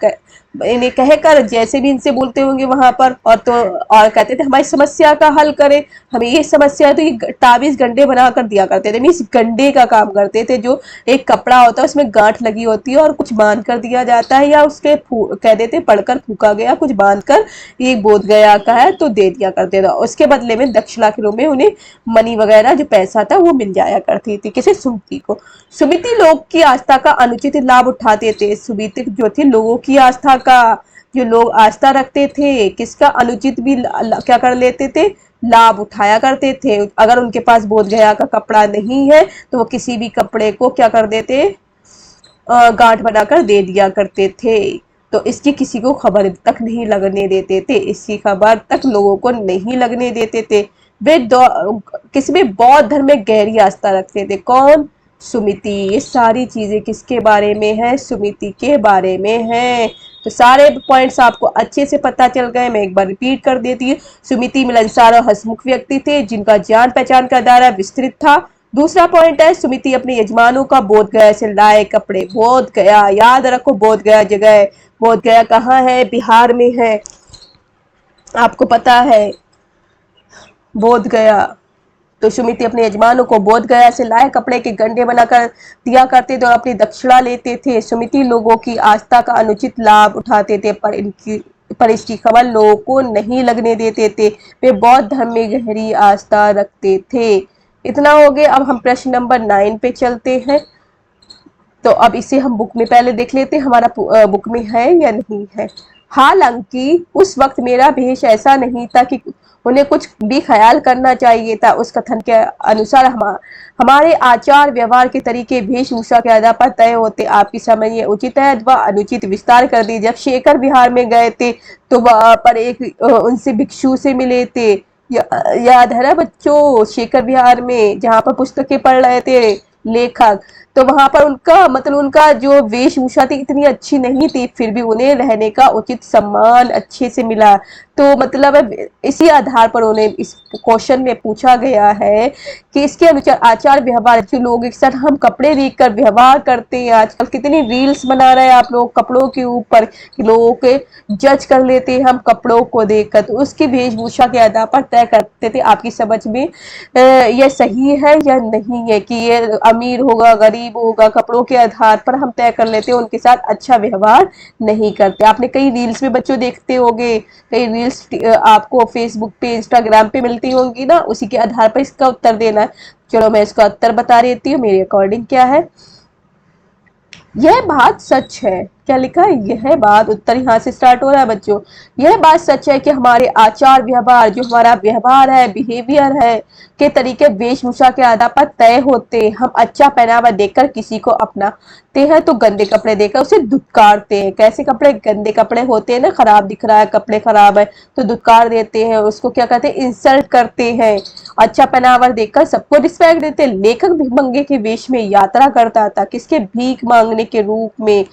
इन्हें कहकर जैसे भी इनसे बोलते होंगे वहां पर, और कहते थे हमारी समस्या का हल करें, हमें ये समस्या है। तो ये ताबीज गंडे बनाकर दिया करते थे। मीन्स गंडे का काम करते थे, जो एक कपड़ा होता है उसमें गांठ लगी होती है और कुछ बांध कर दिया जाता है, या उसके कह देते पढ़कर फूका गया, कुछ बांध कर ये बोध गया का है तो दे दिया करते थे। उसके बदले में दक्षिणा के रूप में उन्हें मनी वगैरह जो पैसा था वो मिल जाया करती थी। किसे? सुमिति को। सुमिति लोग की आस्था का अनुचित लाभ उठाते थे। सुमिति जो थे लोगों की आस्था का, जो लोग आस्था रखते थे, किसका? अनुचित भी क्या कर लेते थे? लाभ उठाया करते थे। अगर उनके पास बोध गया का कपड़ा नहीं है तो वो किसी भी कपड़े को क्या कर देते? गांठ बनाकर दे दिया करते थे। तो इसकी किसी को खबर तक नहीं लगने देते थे, इसकी खबर तक लोगों को नहीं लगने देते थे। वे किसमें? बौद्ध धर्म में गहरी आस्था रखते थे। कौन? सुमिति। ये सारी चीजें किसके बारे में है? सुमिति के बारे में है। तो सारे पॉइंट्स आपको अच्छे से पता चल गए। मैं एक बार रिपीट कर देती हूँ। सुमिति मिलनसार और हंसमुख व्यक्ति थे, जिनका जान पहचान का दायरा विस्तृत था। दूसरा पॉइंट है, सुमिति अपने यजमानों का बोध गया से लाए कपड़े। बोध गया, याद रखो, बोध गया जगह। बोध गया कहाँ है? बिहार में है, आपको पता है बोध गया। तो सुमिति अपने यजमानों को बोध गया से लाए कपड़े के गंडे बनाकर दिया करते थे और अपनी दक्षिणा लेते थे। सुमिति लोगों की आस्था का अनुचित लाभ उठाते थे, पर इसकी खबर लोगों को नहीं लगने देते थे। वे बौद्ध धर्म में गहरी आस्था रखते थे। इतना हो गया। अब हम प्रश्न नंबर 9 पे चलते हैं। तो अब इसे हम बुक में पहले देख लेते हैं, हमारा बुक में है या नहीं है। हालांकि उस वक्त मेरा भेष ऐसा नहीं था कि उन्हें कुछ भी ख्याल करना चाहिए था। उस कथन के अनुसार हमारे आचार व्यवहार के तरीके वेशभूषा के आधार पर तय होते। आपकी समझ ये उचित है अथवा अनुचित? विस्तार कर दी। जब शेखर बिहार में गए थे तो वहां पर एक उनसे भिक्षु से मिले थे, याद है ना बच्चों? शेखर बिहार में जहाँ पर पुस्तकें पढ़ रहे थे लेखक, तो वहां पर उनका मतलब उनका जो वेशभूषा थी इतनी अच्छी नहीं थी, फिर भी उन्हें रहने का उचित सम्मान अच्छे से मिला। तो मतलब इसी आधार पर उन्हें इस क्वेश्चन में पूछा गया है कि इसके अनुसार आचार व्यवहार, जो लोग एक साथ हम कपड़े देखकर व्यवहार करते हैं, आजकल कितनी रील्स बना रहे हैं आप लोग कपड़ों के ऊपर, लोगों के जज कर लेते हैं हम कपड़ों को देखकर, तो उसकी वेशभूषा के आधार पर तय करते थे। आपकी समझ में यह सही है या नहीं है कि ये अमीर होगा गरीब होगा, कपड़ों के आधार पर हम तय कर लेते हैं, उनके साथ अच्छा व्यवहार नहीं करते। आपने कई रील्स में बच्चों देखते होंगे, कई रील्स आपको फेसबुक पे इंस्टाग्राम पे मिलती होंगी ना, उसी के आधार पर इसका उत्तर देना है। चलो मैं इसका उत्तर बता देती हूँ मेरे अकॉर्डिंग क्या है। यह बात सच है। क्या लिखा है? यह बात, उत्तर यहाँ से स्टार्ट हो रहा है बच्चों। यह बात सच है कि हमारे आचार व्यवहार, जो हमारा व्यवहार है, बिहेवियर है, के तरीके वेशभूषा के आधार पर तय होते। हम अच्छा पहनावा देखकर किसी को अपनाते हैं तो गंदे कपड़े देखकर उसे दुत्कारते हैं। कैसे कपड़े? गंदे कपड़े होते हैं ना, खराब दिख रहा है, कपड़े खराब है तो दुत्कार देते हैं, उसको क्या कहते हैं? इंसल्ट करते हैं। अच्छा पहनावा देखकर सबको रिस्पेक्ट देते हैं। लेखक भिखमंगे के वेश में यात्रा करता था, किसके? भीख मांगने के रूप में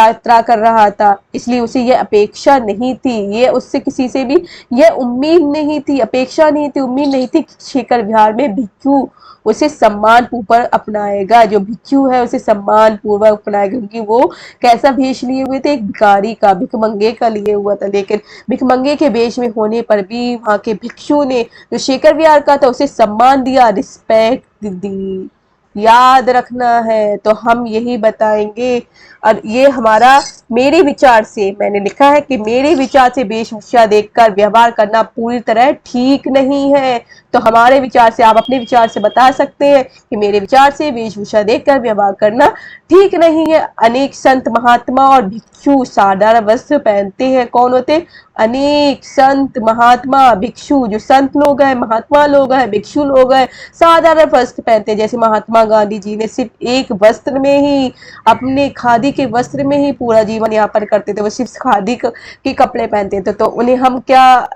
यात्रा कर रहा था, इसलिए उसे यह अपेक्षा नहीं थी, ये उससे किसी से भी यह उम्मीद नहीं थी, अपेक्षा नहीं थी, उम्मीद नहीं थी कि शेखर विहार में भिक्षु उसे सम्मान पूर्वक अपनाएगा। जो भिक्षु है उसे सम्मान पूर्वक अपनाएगा, क्योंकि वो कैसा भेष लिए हुए थे, एक भिखारी का, भिखमंगे का लिए हुआ था। लेकिन भिखमंगे के वेश में होने पर भी वहां के भिक्षु ने जो शेखर विहार का था उसे सम्मान दिया, रिस्पेक्ट दी। याद रखना है, तो हम यही बताएंगे। और ये हमारा, मेरे विचार से मैंने लिखा है कि मेरे विचार से वेशभूषा देखकर व्यवहार करना पूरी तरह ठीक नहीं है। तो हमारे विचार से, आप अपने विचार से बता सकते हैं कि मेरे विचार से वेशभूषा देखकर व्यवहार करना ठीक नहीं है। अनेक संत महात्मा और भिक्षु साधारण वस्त्र पहनते हैं। कौन होते? अनेक संत महात्मा भिक्षु, जो संत लोग हैं, महात्मा लोग हैं, भिक्षु लोग हैं, साधारण वस्त्र पहनते हैं। जैसे महात्मा गांधी जी ने सिर्फ एक वस्त्र में ही, अपने खादी के वस्त्र में ही पूरा जीवन यापन करते थे, वो सिर्फ खादी के कपड़े पहनते थे। तो उन्हें हम क्या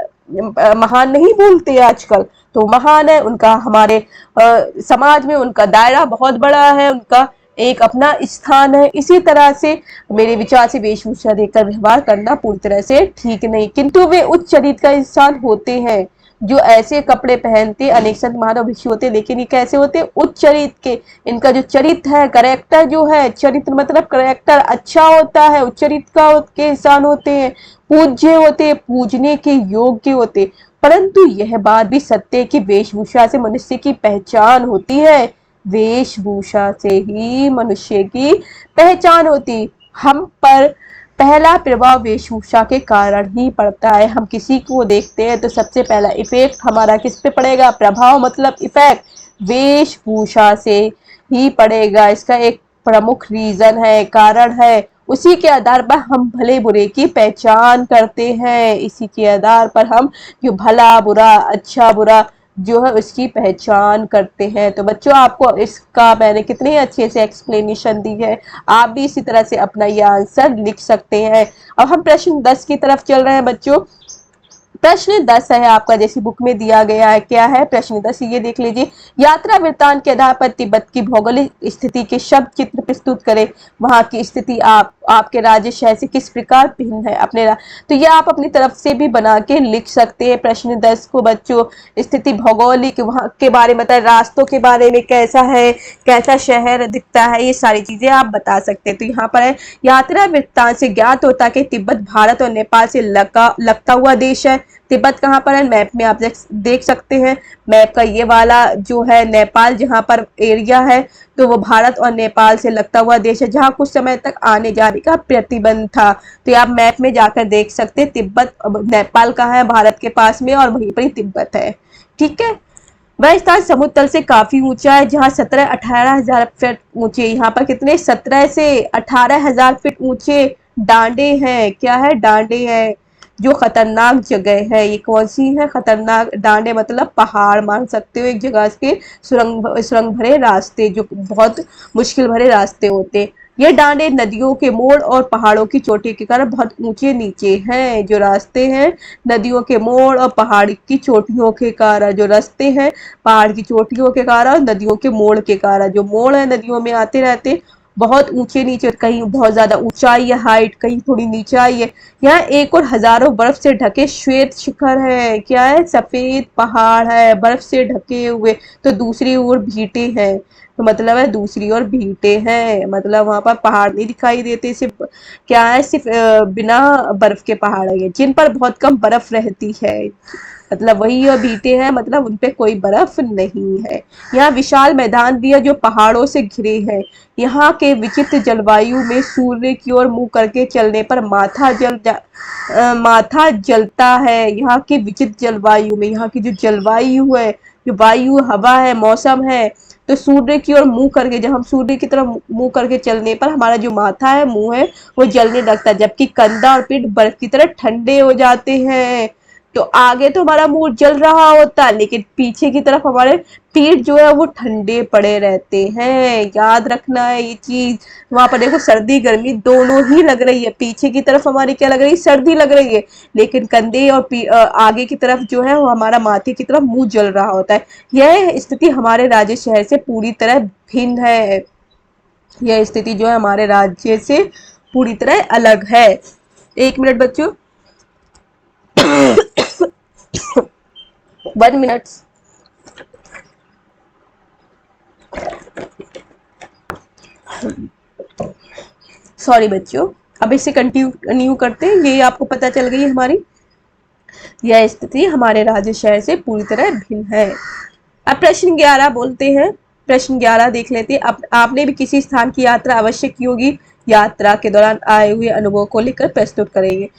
महान नहीं बोलते आजकल? तो महान है, उनका हमारे समाज में उनका दायरा बहुत बड़ा है, उनका एक अपना स्थान है। इसी तरह से मेरे विचार से वेशभूषा देकर व्यवहार करना पूरी तरह से ठीक नहीं, किंतु वे उच्च चरित्र का इंसान होते हैं जो ऐसे कपड़े पहनते। अनेक संत महान भिक्षु होते, लेकिन ये कैसे होते? उच्च चरित्र के। इनका जो चरित्र है, करेक्टर जो है, चरित्र मतलब करेक्टर अच्छा होता है, उच्च चरित्र का के इंसान होते हैं, पूज्य होते, पूजने के योग्य होते। परंतु यह बात भी सत्य है कि वेशभूषा से मनुष्य की पहचान होती है, वेशभूषा से ही मनुष्य की पहचान होती। हम पर पहला प्रभाव वेशभूषा के कारण ही पड़ता है। हम किसी को देखते हैं तो सबसे पहला इफेक्ट हमारा किस पे पड़ेगा? प्रभाव मतलब इफेक्ट वेशभूषा से ही पड़ेगा। इसका एक प्रमुख रीजन है, कारण है। उसी के आधार पर हम भले बुरे की पहचान करते हैं, इसी के आधार पर हम जो भला बुरा, अच्छा बुरा जो है उसकी पहचान करते हैं। तो बच्चों, आपको इसका मैंने कितने अच्छे से एक्सप्लेनेशन दी है, आप भी इसी तरह से अपना ये आंसर लिख सकते हैं। अब हम प्रश्न 10 की तरफ चल रहे हैं बच्चों। प्रश्न 10 है आपका, जैसी बुक में दिया गया है। क्या है प्रश्न 10? ये देख लीजिए। यात्रा वृत्तांत के आधार पर तिब्बत की भौगोलिक स्थिति के शब्द चित्र प्रस्तुत करें। वहां की स्थिति आपके राज्य शहर से किस प्रकार भिन्न है? तो ये आप अपनी तरफ से भी बना के लिख सकते हैं प्रश्न 10 को बच्चों। स्थिति भौगोलिक, वहां के बारे में बताए, रास्तों के बारे में कैसा है, कैसा शहर दिखता है, ये सारी चीजें आप बता सकते हैं। तो यहाँ पर है, यात्रा वृत्तांत से ज्ञात होता है कि तिब्बत भारत और नेपाल से लगता हुआ देश है। तिब्बत कहाँ पर है? मैप में आप देख सकते हैं। मैप का ये वाला जो है नेपाल जहाँ पर एरिया है, तो वो भारत और नेपाल से लगता हुआ देश है, जहाँ कुछ समय तक आने जाने का प्रतिबंध था। तो आप मैप में जाकर देख सकते हैं। तिब्बत, नेपाल कहाँ है? भारत के पास में, और वहीं पर ही तिब्बत है। ठीक है। वह स्थान समुद्र तल से काफी ऊंचा है, जहाँ 17-18 हजार फीट ऊंचे, यहाँ पर कितने 17 से 18 हजार फीट ऊंचे डांडे हैं। क्या है? डांडे हैं, जो खतरनाक जगह है। ये कौन सी है? खतरनाक डांडे मतलब पहाड़ मान सकते हो, एक जगह के सुरंग भरे रास्ते, जो बहुत मुश्किल भरे रास्ते होते। ये डांडे नदियों के मोड़ और पहाड़ों की चोटी के कारण बहुत ऊंचे नीचे हैं। जो रास्ते हैं, नदियों के मोड़ और पहाड़ की चोटियों के कारण, जो रास्ते हैं पहाड़ की चोटियों के कारण, नदियों के मोड़ के कारण, जो मोड़ है नदियों में आते रहते, बहुत ऊंचे नीचे, कहीं बहुत ज्यादा ऊंचाई है, हाइट कहीं थोड़ी नीचाई है। यहाँ एक और हजारों बर्फ से ढके श्वेत शिखर है। क्या है? सफेद पहाड़ है, बर्फ से ढके हुए। तो दूसरी ओर भीटे हैं, तो मतलब है दूसरी ओर भीटे हैं, मतलब वहां पर पहाड़ नहीं दिखाई देते, सिर्फ क्या है, सिर्फ बिना बर्फ के पहाड़ है, जिन पर बहुत कम बर्फ रहती है। मतलब वही और बीते हैं, मतलब उनपे कोई बर्फ नहीं है। यहाँ विशाल मैदान भी है जो पहाड़ों से घिरे हैं। यहाँ के विचित्र जलवायु में सूर्य की ओर मुंह करके चलने पर माथा जलता है। यहाँ की विचित्र जलवायु में, यहाँ की जो जलवायु है, जो वायु हवा है, मौसम है, तो सूर्य की ओर मुंह करके, जब हम सूर्य की तरफ मुंह करके चलने पर हमारा जो माथा है, मुंह है, वो जलने लगता है, जबकि कंधा और पीठ बर्फ की तरह ठंडे हो जाते हैं। तो आगे तो हमारा मुंह जल रहा होता है, लेकिन पीछे की तरफ हमारे पीठ जो है वो ठंडे पड़े रहते हैं। याद रखना है ये चीज। वहां पर देखो सर्दी गर्मी दोनों ही लग रही है। पीछे की तरफ हमारी क्या लग रही है? सर्दी लग रही है, लेकिन कंधे और आगे की तरफ जो है वो हमारा माथे की तरफ मुंह जल रहा होता है। यह स्थिति हमारे राज्य शहर से पूरी तरह भिन्न है। यह स्थिति जो है हमारे राज्य से पूरी तरह अलग है। 1 मिनट बच्चों, 1 मिनट। सॉरी बच्चों, अब इसे कंटिन्यू करते हैं। ये आपको पता चल गई हमारी यह स्थिति हमारे राज्य शहर से पूरी तरह भिन्न है। अब प्रश्न 11 बोलते हैं। प्रश्न 11 देख लेते हैं। आपने भी किसी स्थान की यात्रा अवश्य की होगी। यात्रा के दौरान आए हुए अनुभव को लेकर प्रस्तुत करेंगे।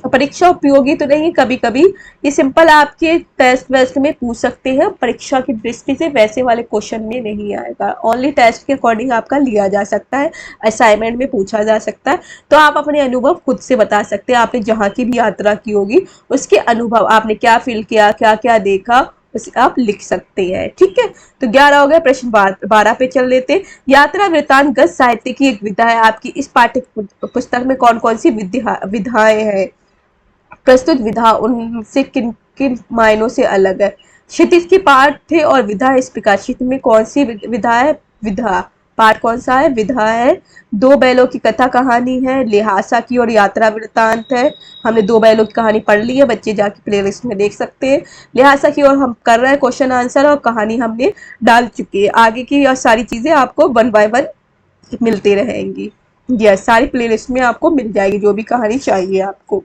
परीक्षा उपयोगी तो नहीं, कभी कभी ये सिंपल आपके टेस्ट वेस्ट में पूछ सकते हैं, परीक्षा की दृष्टि से वैसे वाले क्वेश्चन में नहीं आएगा। ओनली टेस्ट के अकॉर्डिंग आपका लिया जा सकता है, असाइनमेंट में पूछा जा सकता है। तो आप अपने अनुभव खुद से बता सकते हैं। आपने जहाँ की भी यात्रा की होगी उसके अनुभव, आपने क्या फील किया, क्या क्या देखा, उसे आप लिख सकते हैं। ठीक है, तो 11 हो गया। प्रश्न 12 पे चल लेते हैं। यात्रा वृत्तांत गद्य साहित्य की एक विधा है। आपकी इस पाठ्य पुस्तक में कौन कौन सी विधाएं हैं? प्रस्तुत विधा उनसे किन किन मायनों से अलग है? क्षितिज की पाठ और विधा इस प्रकार। क्षितिज में कौन सी विधा है? विधा। पाठ कौन सा है? विधा है। दो बैलों की कथा कहानी है। लिहासा की और यात्रा वृत्तांत है। हमने दो बैलों की कहानी पढ़ ली है, बच्चे जाके प्लेलिस्ट में देख सकते हैं। लिहासा की और हम कर रहे हैं क्वेश्चन आंसर, और कहानी हमने डाल चुकी है। आगे की और सारी चीजें आपको 1 बाय 1 मिलती रहेंगी। यस, सारी प्लेलिस्ट में आपको मिल जाएगी जो भी कहानी चाहिए आपको।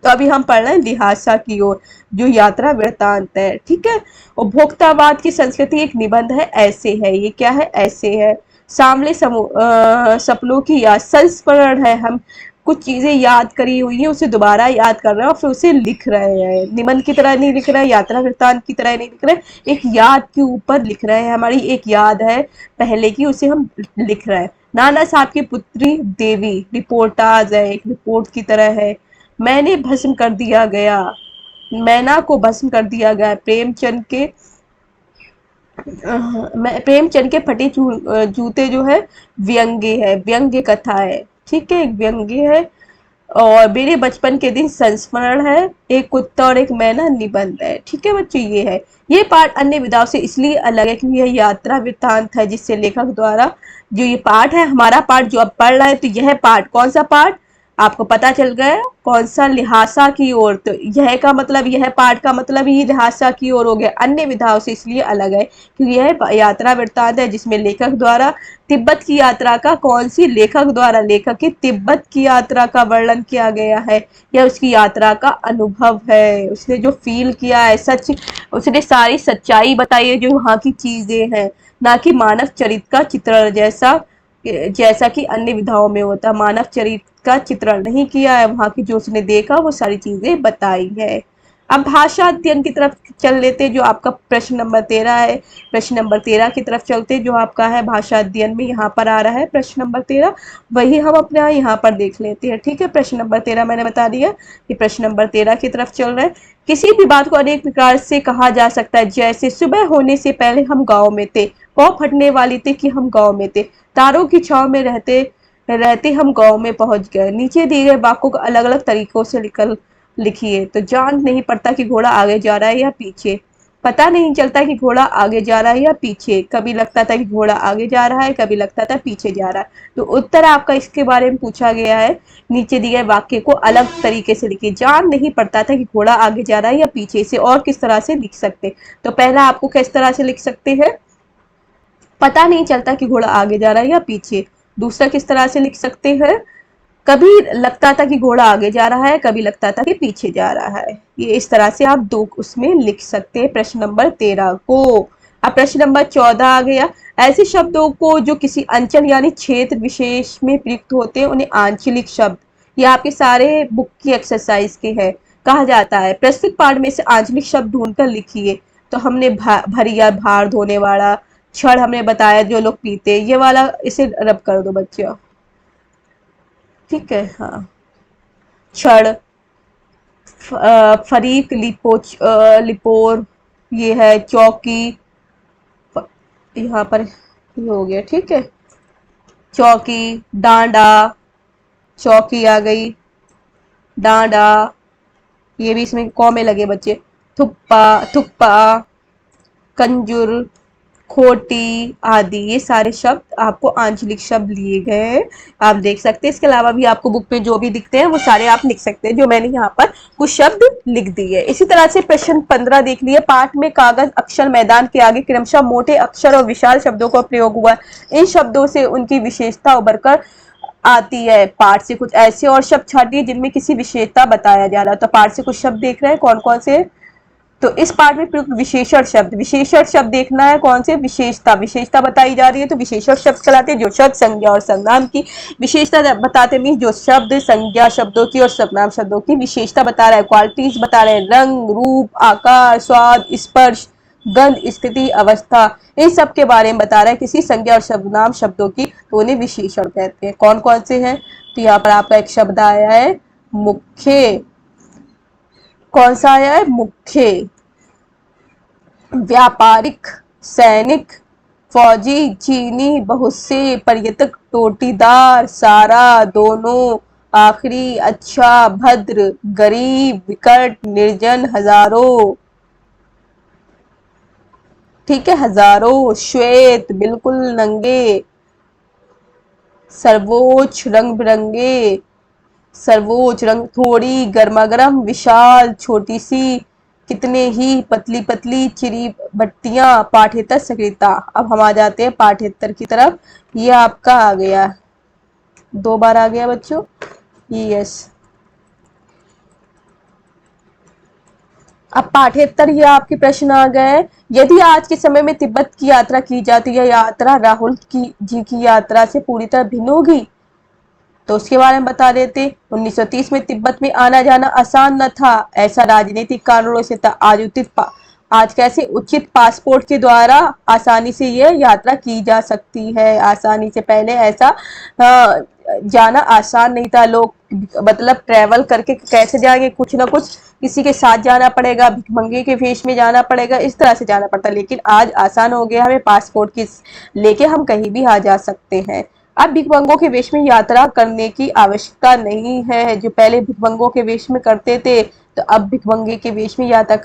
तो अभी हम पढ़ रहे हैं लिहासा की ओर, जो यात्रा वृत्तांत है। ठीक है, उपभोक्तावाद की संस्कृति एक निबंध है। ऐसे है, ये क्या है? ऐसे है। सामले सपनों की याद, संस्मरण है। हम कुछ चीजें याद करी हुई है, उसे दोबारा याद कर रहे हैं और फिर उसे लिख रहे हैं। निबंध की तरह नहीं लिख रहे हैं, यात्रा वृत्तांत की तरह नहीं लिख रहे हैं, एक याद के ऊपर लिख रहे हैं। हमारी एक याद है पहले की, उसे हम लिख रहे हैं। नाना साहब की पुत्री देवी, रिपोर्टाज है, एक रिपोर्ट की तरह है। मैंने भस्म कर दिया गया, मैना को भस्म कर दिया गया। प्रेमचंद के फटे जूते जो है व्यंग्य है, व्यंग्य कथा है। ठीक है, एक व्यंग्य है। और मेरे बचपन के दिन संस्मरण है। एक कुत्ता और एक मैना निबंध है। ठीक है बच्चों, ये है। ये पाठ अन्य विधाओं से इसलिए अलग है क्योंकि यह यात्रा वृत्तांत है, जिससे लेखक द्वारा जो ये पाठ है, हमारा पाठ जो अब पढ़ रहे हैं, तो यह पाठ कौन सा पाठ आपको पता चल गया? कौन सा? लिहासा की ओर। तो यह का मतलब, यह पाठ का मतलब ही लिहासा की ओर हो गया। अन्य विधाओं से इसलिए अलग है क्योंकि यह यात्रा वृत्तांत है, जिसमें लेखक द्वारा तिब्बत की यात्रा का, कौन सी? लेखक द्वारा, लेखक की तिब्बत की यात्रा का वर्णन किया गया है। यह उसकी यात्रा का अनुभव है, उसने जो फील किया है, सच, उसने सारी सच्चाई बताई है जो वहाँ की चीजें हैं, ना कि मानव चरित्र का चित्रण, जैसा जैसा कि अन्य विधाओं में होता। मानव चरित्र का चित्रण नहीं किया है, वहां की जो उसने देखा वो सारी चीजें बताई है। अब भाषा अध्ययन की तरफ चल लेते, जो आपका प्रश्न नंबर 13 है। प्रश्न नंबर 13 की तरफ चलते, जो आपका है भाषा अध्ययन में यहाँ पर आ रहा है प्रश्न नंबर 13, वही हम अपना यहाँ पर देख लेते हैं। ठीक है, प्रश्न नंबर 13 मैंने बता दिया कि प्रश्न नंबर 13 की तरफ चल रहा है। किसी भी बात को अनेक प्रकार से कहा जा सकता है, जैसे सुबह होने से पहले हम गाँव में थे, पौ फटने वाली थी कि हम गाँव में थे, तारों की छाव में रहते रहते हम गांव में पहुंच गए। नीचे दिए गए वाक्यों को अलग अलग तरीकों से लिखिए। तो जान नहीं पड़ता कि घोड़ा आगे जा रहा है या पीछे, पता नहीं चलता कि घोड़ा आगे जा रहा है या पीछे, कभी लगता था कि घोड़ा आगे जा रहा है, कभी लगता था पीछे जा रहा है। तो उत्तर आपका इसके बारे में पूछा गया है। नीचे दिए गए वाक्य को अलग तरीके से लिखिए। जान नहीं पड़ता था कि घोड़ा आगे जा रहा है या पीछे, से और किस तरह से लिख सकते? तो पहला आपको किस तरह से लिख सकते हैं? पता नहीं चलता कि घोड़ा आगे जा रहा है या पीछे। दूसरा किस तरह से लिख सकते हैं? कभी लगता था कि घोड़ा आगे जा रहा है, कभी लगता था कि पीछे जा रहा है। ये इस तरह से आप दो उसमें लिख सकते हैं प्रश्न नंबर 13 को। अब प्रश्न नंबर 14 आ गया। ऐसे शब्दों को जो किसी अंचल यानी क्षेत्र विशेष में प्रयुक्त होते हैं उन्हें आंचलिक शब्द, ये आपके सारे बुक की एक्सरसाइज के हैं, कहा जाता है। प्रस्तुत पाठ में से आंचलिक शब्द ढूंढकर लिखिए। तो हमने भरिया, भार धोने वाला, क्षण हमने बताया जो लोग पीते, ये वाला इसे रब कर दो बच्चों। ठीक है, हाँ। क्षण, फरीक, लिपोर, ये है चौकी, यहाँ पर ये हो गया। ठीक है, चौकी, डांडा, चौकी आ गई, डांडा, ये भी इसमें कौ में लगे बच्चे। थुप्पा, थुप्पा, कंजुर, खोटी आदि, ये सारे शब्द आपको आंचलिक शब्द लिए गए हैं। आप देख सकते हैं। इसके अलावा भी आपको बुक में जो भी दिखते हैं वो सारे आप लिख सकते हैं, जो मैंने यहाँ पर कुछ शब्द लिख दिए। इसी तरह से प्रश्न 15 देख लिए। पाठ में कागज अक्षर मैदान के आगे क्रमशः मोटे अक्षर और विशाल शब्दों का प्रयोग हुआ। इन शब्दों से उनकी विशेषता उभर कर आती है। पाठ से कुछ ऐसे और शब्द छाटिए जिनमें किसी विशेषता बताया जा रहा है। तो पाठ से कुछ शब्द देख रहे हैं कौन कौन से। तो इस पाठ में प्रयुक्त विशेषण शब्द देखना है। कौन से? विशेषता बताई जा रही है तो विशेषण शब्द कहलाते हैं। जो शब्द संज्ञा और सर्वनाम की विशेषता बताते हैं, जो शब्द संज्ञा शब्दों की और सर्वनाम शब्दों की विशेषता बता रहा है, क्वालिटीज बता रहे हैं, रंग, रूप, आकार, स्वाद, स्पर्श, गंध, स्थिति, अवस्था, इन सब के बारे में बता रहा है किसी संज्ञा और सर्वनाम शब्दों की, तो उन्हें विशेषण कहते हैं। कौन कौन से हैं? तो यहाँ पर आपका एक शब्द आया है मुख्य। कौन सा आया है? मुख्य। व्यापारिक, सैनिक, फौजी, चीनी, बहुत से, पर्यटक, टोटीदार, सारा, दोनों, आखिरी, अच्छा, भद्र, गरीब, विकट, निर्जन, हजारों। ठीक है, हजारों। श्वेत, बिल्कुल नंगे। सर्वोच्च, रंग बिरंगे। सर्वोच्च रंग, थोड़ी, गर्मागर्म, विशाल, छोटी सी, कितने ही, पतली पतली, चिरी बत्तियां, पाठ्येतर सक्रियता। अब हम आ जाते हैं पाठ्येतर की तरफ। ये आपका आ गया, 2 बार आ गया बच्चों। यस, अब पाठ्येतर ये आपके प्रश्न आ गए। यदि आज के समय में तिब्बत की यात्रा की जाती है, यात्रा राहुल जी की यात्रा से पूरी तरह भिन्न होगी, तो उसके बारे में बता देते। 1930 में तिब्बत में आना जाना आसान न था, ऐसा राजनीतिक कारणों से था। आज कैसे उचित पासपोर्ट के द्वारा आसानी से यह यात्रा की जा सकती है। आसानी से, पहले ऐसा जाना आसान नहीं था। लोग मतलब ट्रेवल करके कैसे जाएंगे, कुछ ना कुछ किसी के साथ जाना पड़ेगा, भिखमंगे के वेश में जाना पड़ेगा, इस तरह से जाना पड़ता। लेकिन आज आसान हो गया, हमें पासपोर्ट की लेके हम कहीं भी आ जा सकते हैं। अब भिखमंगों के वेश में यात्रा करने की आवश्यकता नहीं है। जो पहले भिखमंगों के वेश में करते थे, तो अब भिखमंगे के वेश में यात्रा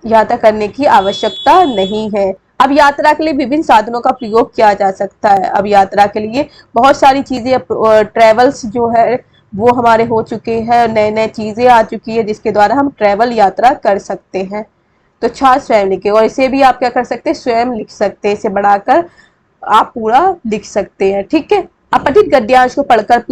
करने की आवश्यकता नहीं है। अब यात्रा के लिए विभिन्न साधनों का प्रयोग किया जा सकता है। अब यात्रा के लिए बहुत सारी चीजें, ट्रेवल्स जो है वो हमारे हो चुके हैं, नए नए चीजें आ चुकी है जिसके द्वारा हम ट्रेवल यात्रा कर सकते हैं। तो छात्र स्वयं लिखे, और इसे भी आप क्या कर सकते हैं, स्वयं लिख सकते हैं। इसे बढ़ाकर आप पूरा लिख सकते हैं। ठीक है, अपठित गद्यांश को पढ़कर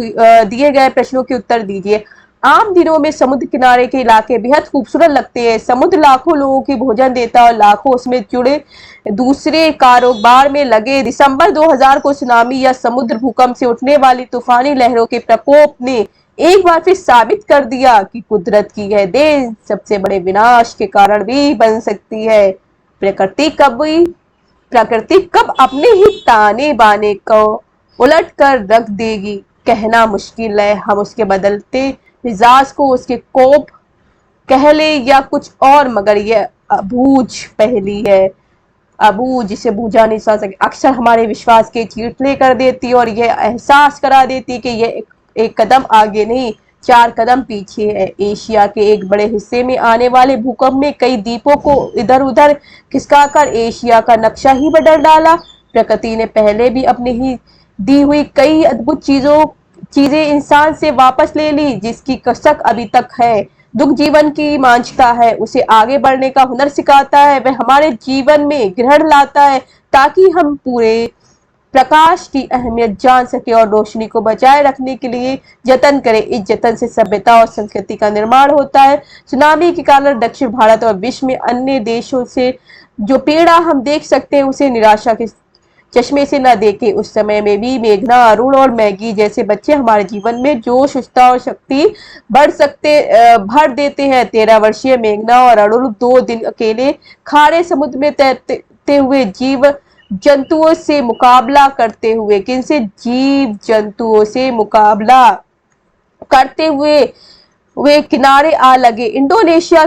दिए गए प्रश्नों के उत्तर दीजिए। आम दिनों में समुद्र किनारे के इलाके बेहद खूबसूरत लगते हैं। समुद्र लाखों लोगों की भोजन देता है और लाखों उसमें जुड़े दूसरे कारोबार में लगे। दिसंबर 2000 को सुनामी या समुद्र भूकंप से उठने वाली तूफानी लहरों के प्रकोप ने एक बार फिर साबित कर दिया कि कुदरत की यह देन सबसे बड़े विनाश के कारण भी बन सकती है। प्रकृति कब अपने ही ताने बाने को उलट कर रख देगी, कहना मुश्किल है। हम उसके बदलते मिजाज को उसके कोप कह ले या कुछ और, मगर यह अबूझ पहली है। अबूझ, जिसे बूझा नहीं जा सके, अक्सर हमारे विश्वास के चीरले कर देती और यह एहसास करा देती कि यह एक कदम आगे नहीं 4 कदम पीछे है। एशिया के एक बड़े हिस्से में आने वाले भूकंप में कई द्वीपों को इधर उधर खिसकाकर एशिया का नक्शा ही बदल डाला। प्रकृति ने पहले भी अपने ही दी हुई कई अद्भुत चीजें इंसान से वापस ले ली, जिसकी कसक अभी तक है। दुख जीवन की मांझता है, उसे आगे बढ़ने का हुनर सिखाता है। वह हमारे जीवन में ग्रहण लाता है ताकि हम पूरे प्रकाश की अहमियत जान सके और रोशनी को बचाए रखने के लिए जतन करे। इस जतन से सभ्यता और संस्कृति का निर्माण होता है। सुनामी के कारण दक्षिण भारत और विश्व में अन्य देशों से जो पीड़ा हम देख सकते हैं, उसे निराशा के चश्मे से न देखे। उस समय में भी मेघना, अरुण और मैगी जैसे बच्चे हमारे जीवन में जोश, उत्साह और शक्ति भर देते हैं। 13 वर्षीय मेघना और अरुण 2 दिन अकेले खारे समुद्र में तैरते हुए जीव जंतुओं से मुकाबला करते हुए, किनसे? जीव जंतुओं से मुकाबला करते हुए वे किनारे आ लगे। इंडोनेशिया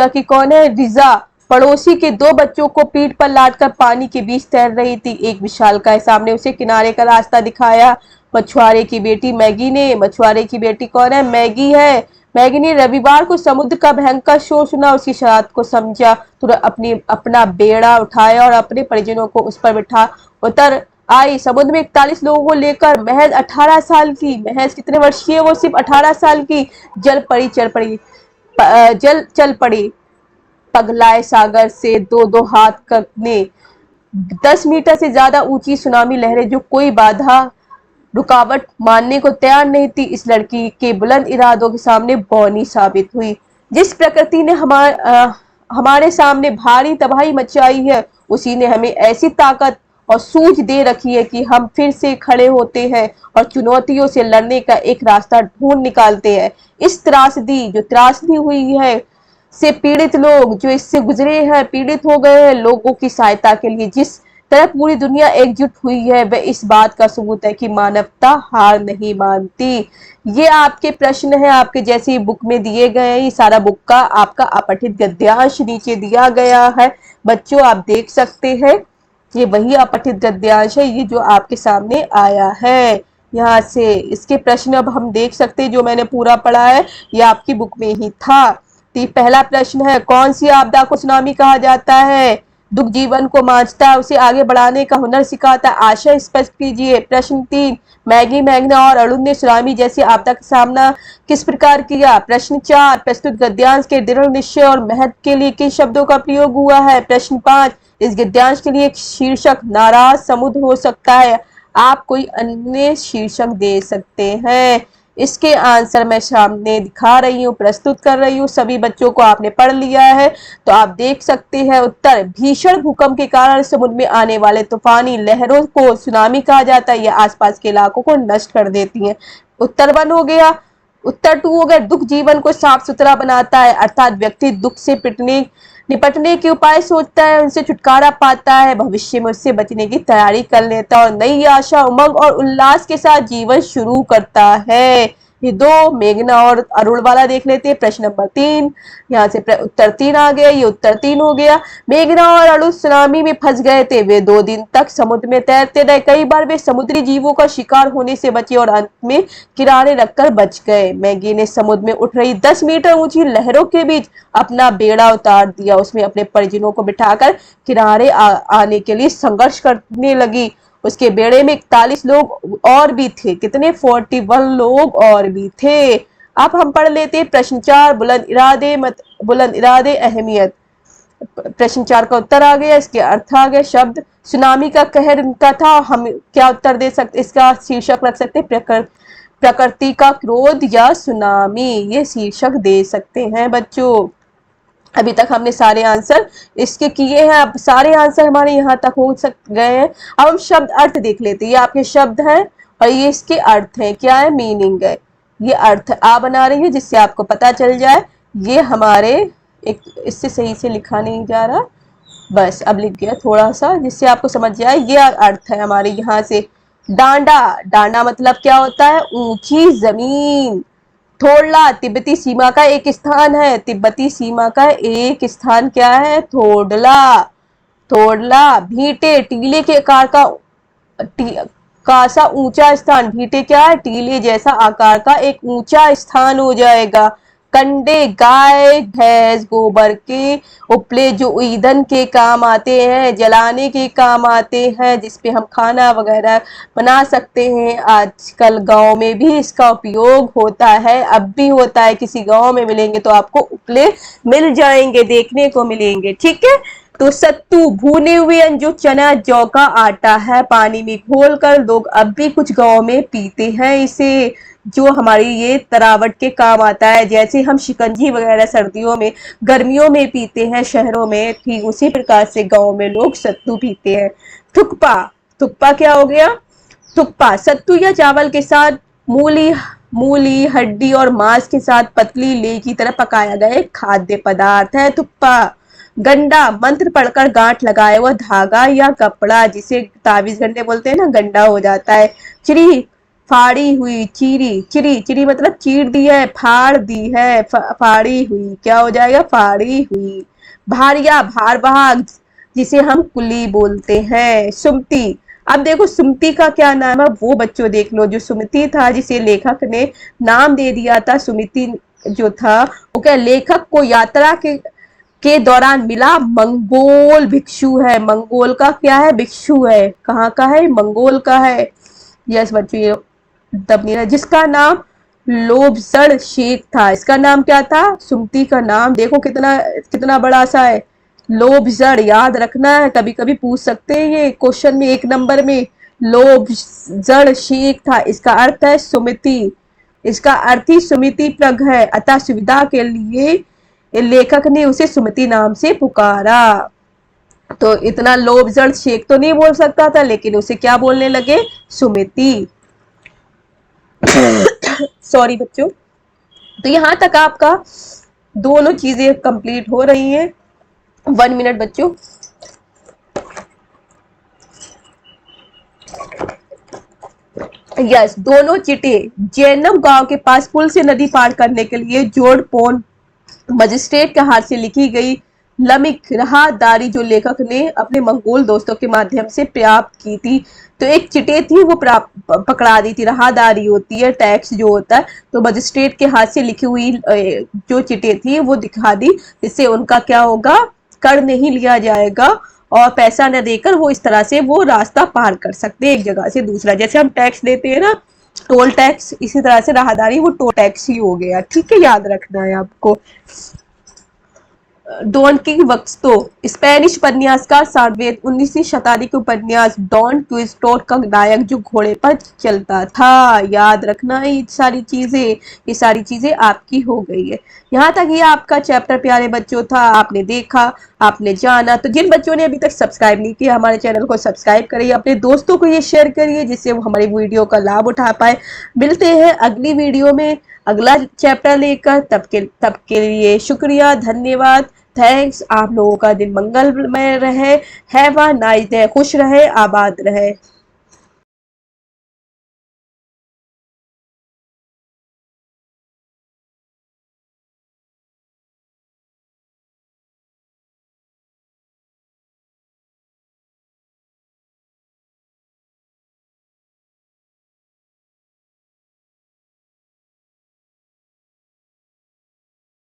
की कौन है? रिजा पड़ोसी के 2 बच्चों को पीठ पर लादकर पानी के बीच तैर रही थी। एक विशालकाय सामने उसे किनारे का रास्ता दिखाया। मछुआरे की बेटी मैगी ने, मछुआरे की बेटी कौन है? मैगी है। मैगी ने रविवार को समुद्र का भयंकर शोर सुना, उसकी शरारत को समझा, तुरंत अपना बेड़ा उठाया और अपने परिजनों को उस पर बिठा उतर आई। समुद्र में 41 लोगों को लेकर महज 18 साल की, महज कितने वर्षीय, वो सिर्फ 18 साल की, जल चल पड़ी पगलाए सागर से दो दो हाथ करने। 10 मीटर से ज्यादा ऊंची सुनामी लहरें जो कोई बाधा रुकावट मानने को तैयार नहीं थी, इस लड़की के बुलंद इरादों के सामने बौनी साबित हुई। जिस प्रकृति ने हमारे सामने भारी तबाही मचाई है, उसी ने हमें ऐसी ताकत और सूझ दे रखी है कि हम फिर से खड़े होते हैं और चुनौतियों से लड़ने का एक रास्ता ढूंढ निकालते हैं। इस त्रासदी हुई है से पीड़ित लोग, जो इससे गुजरे हैं, पीड़ित हो गए हैं, लोगों की सहायता के लिए जिस तरह पूरी दुनिया एकजुट हुई है, वह इस बात का सबूत है कि मानवता हार नहीं मानती। ये आपके प्रश्न है, आपके जैसी बुक में दिए गए हैं। ये सारा बुक का आपका अपठित गद्यांश नीचे दिया गया है बच्चों, आप देख सकते हैं। ये वही अपठित गद्यांश है, ये जो आपके सामने आया है यहाँ से। इसके प्रश्न अब हम देख सकते हैं, जो मैंने पूरा पढ़ा है ये आपकी बुक में ही था। पहला प्रश्न है, कौन सी आपदा को सुनामी कहा जाता है? दुख जीवन को मांझता है, उसे आगे बढ़ाने का हुनर सिखाता है। आशय स्पष्ट कीजिए। प्रश्न 3, मैगी, मैग्ना और अरुण ने सुनामी जैसी आपदा का सामना किस प्रकार किया? प्रश्न 4, प्रस्तुत गद्यांश के दृढ़ निश्चय और महत्व के लिए किन शब्दों का प्रयोग हुआ है? प्रश्न 5, इस गद्यांश के लिए एक शीर्षक नाराज समुद्र हो सकता है, आप कोई अन्य शीर्षक दे सकते हैं। इसके आंसर मैं सामने दिखा रही हूँ, प्रस्तुत कर रही हूँ, सभी बच्चों को आपने पढ़ लिया है तो आप देख सकते हैं। उत्तर, भीषण भूकंप के कारण समुद्र में आने वाले तूफानी लहरों को सुनामी कहा जाता है, यह आसपास के इलाकों को नष्ट कर देती है। उत्तर 1 हो गया। उत्तर 2 हो गया, दुख जीवन को साफ सुथरा बनाता है, अर्थात व्यक्ति दुख से निपटने के उपाय सोचता है, उनसे छुटकारा पाता है, भविष्य में उससे बचने की तैयारी कर लेता है और नई आशा, उमंग और उल्लास के साथ जीवन शुरू करता है। ये 2 मेघना और अरुण वाला देख लेते हैं। प्रश्न नंबर 3, यहाँ से उत्तर 3 आ गया, ये उत्तर 3 हो गया। मेघना और अरुण सुनामी में फंस गए थे, वे 2 दिन तक समुद्र में तैरते रहे, कई बार वे समुद्री जीवों का शिकार होने से बचे और अंत में किनारे रखकर बच गए। मैगी ने समुद्र में उठ रही 10 मीटर ऊंची लहरों के बीच अपना बेड़ा उतार दिया, उसमें अपने परिजनों को बिठाकर किनारे आने के लिए संघर्ष करने लगी। उसके बेड़े में 41 लोग और भी थे, कितने? 41 लोग और भी थे। अब हम पढ़ लेते हैं प्रश्न 4, बुलंद इरादे अहमियत। प्रश्न 4 का उत्तर आ गया, इसके अर्थ आ गए। शब्द, सुनामी का कहर इनका था, हम क्या उत्तर दे सकते, इसका शीर्षक रख सकते प्रकृति का क्रोध या सुनामी, ये शीर्षक दे सकते हैं बच्चों। अभी तक हमने सारे आंसर इसके किए हैं, अब सारे आंसर हमारे यहाँ तक हो गए हैं। अब हम शब्द अर्थ देख लेते हैं। ये आपके शब्द हैं और ये इसके अर्थ हैं, क्या है, मीनिंग है। ये अर्थ आ बना रही है जिससे आपको पता चल जाए। ये हमारे एक, इससे सही से लिखा नहीं जा रहा, बस अब लिख गया थोड़ा सा जिससे आपको समझ जाए। ये अर्थ है हमारे यहाँ से। डांडा, डांडा मतलब क्या होता है? ऊंची जमीन। थोड़ला, तिब्बती सीमा का एक स्थान है, तिब्बती सीमा का एक स्थान क्या है? थोड़ला। थोड़ला। भीटे, टीले के आकार का सा ऊंचा स्थान, भीटे क्या है? टीले जैसा आकार का एक ऊंचा स्थान हो जाएगा। कंडे, गाय भैंस गोबर के उपले जो ईंधन के काम आते हैं, जलाने के काम आते हैं, जिसपे हम खाना वगैरह बना सकते हैं। आजकल गांव में भी इसका उपयोग होता है, अब भी होता है। किसी गांव में मिलेंगे तो आपको उपले मिल जाएंगे, देखने को मिलेंगे, ठीक है। तो सत्तू, भुने हुए जो चना जौ का आटा है, पानी में घोलकर लोग अब भी कुछ गांव में पीते हैं इसे, जो हमारी ये तरावट के काम आता है। जैसे हम शिकंजी वगैरह सर्दियों में, गर्मियों में पीते हैं शहरों में, ठीक उसी प्रकार से गांव में लोग सत्तू पीते हैं। थुक्पा, थुक्पा क्या हो गया? थुक्पा सत्तू या चावल के साथ मूली हड्डी और मांस के साथ पतली ले की तरह पकाया गया एक खाद्य पदार्थ है थुक्पा। गंडा, मंत्र पढ़कर गांठ लगाए हुआ धागा या कपड़ा, जिसे ताबीज गंडे बोलते हैं ना, गंडा हो जाता है। चिरी, फाड़ी हुई, चिरी मतलब चीर दी है, फाड़ दी है, फाड़ी हुई, क्या हो जाएगा? फाड़ी हुई। भारिया, भार भाग, जिसे हम कुली बोलते हैं। सुमति, अब देखो सुमति का क्या नाम है वो बच्चों देख लो। जो सुमति था, जिसे लेखक ने नाम दे दिया था सुमति, जो था वो क्या लेखक को यात्रा के दौरान मिला मंगोल भिक्षु है। मंगोल का क्या है? भिक्षु है। कहाँ का है? मंगोल का है। यस बच्चों, ये तब नहीं रहा, जिसका नाम लोबजड़ शेख था। इसका नाम क्या था? सुमति का नाम देखो कितना कितना बड़ा सा है, लोबजड़। याद रखना है, कभी कभी पूछ सकते हैं ये क्वेश्चन में 1 नंबर में। लोबजड़ शेख था। इसका अर्थ है सुमति। इसका अर्थ ही सुमति प्रग है, अतः सुविधा के लिए लेखक ने उसे सुमति नाम से पुकारा। तो इतना लोबजड़ शेख तो नहीं बोल सकता था, लेकिन उसे क्या बोलने लगे? सुमति। सॉरी बच्चों। तो यहां तक आपका दोनों चीजें कंप्लीट हो रही हैं। 1 मिनट बच्चों। यस, दोनों चिटे जैनम गांव के पास पुल से नदी पार करने के लिए जोड़पोन मजिस्ट्रेट के हाथ से लिखी गई लमिक राहदारी जो लेखक ने अपने मंगोल दोस्तों के माध्यम से प्राप्त की थी। तो एक चिटे थी वो पकड़ा दी थी। राहदारी होती है टैक्स जो होता है, तो मजिस्ट्रेट के हाथ से लिखी हुई जो चिटे थी वो दिखा दी, जिससे उनका क्या होगा? कर नहीं लिया जाएगा और पैसा न देकर वो इस तरह से वो रास्ता पार कर सकते हैं एक जगह से दूसरा। जैसे हम टैक्स देते हैं ना, टोल टैक्स, इसी तरह से राहदारी वो टोल टैक्स ही हो गया। ठीक है, याद रखना है आपको। डॉन क्विक्सोटो स्पेनिश उपन्यासकार सार्वजनिक 19वीं शताब्दी के उपन्यास डॉन क्विक्सोटो का नायक जो घोड़े पर चलता था। याद रखना है ये सारी चीजें आपकी हो गई है। यहाँ तक ये आपका चैप्टर प्यारे बच्चों था। आपने देखा, आपने जाना। तो जिन बच्चों ने अभी तक सब्सक्राइब नहीं किया हमारे चैनल को सब्सक्राइब करिए, अपने दोस्तों को ये शेयर करिए जिससे वो हमारी वीडियो का लाभ उठा पाए। मिलते हैं अगली वीडियो में अगला चैप्टर लेकर। तब के लिए शुक्रिया, धन्यवाद, थैंक्स। आप लोगों का दिन मंगलमय रहे। Have a nice day. खुश रहे, आबाद रहे।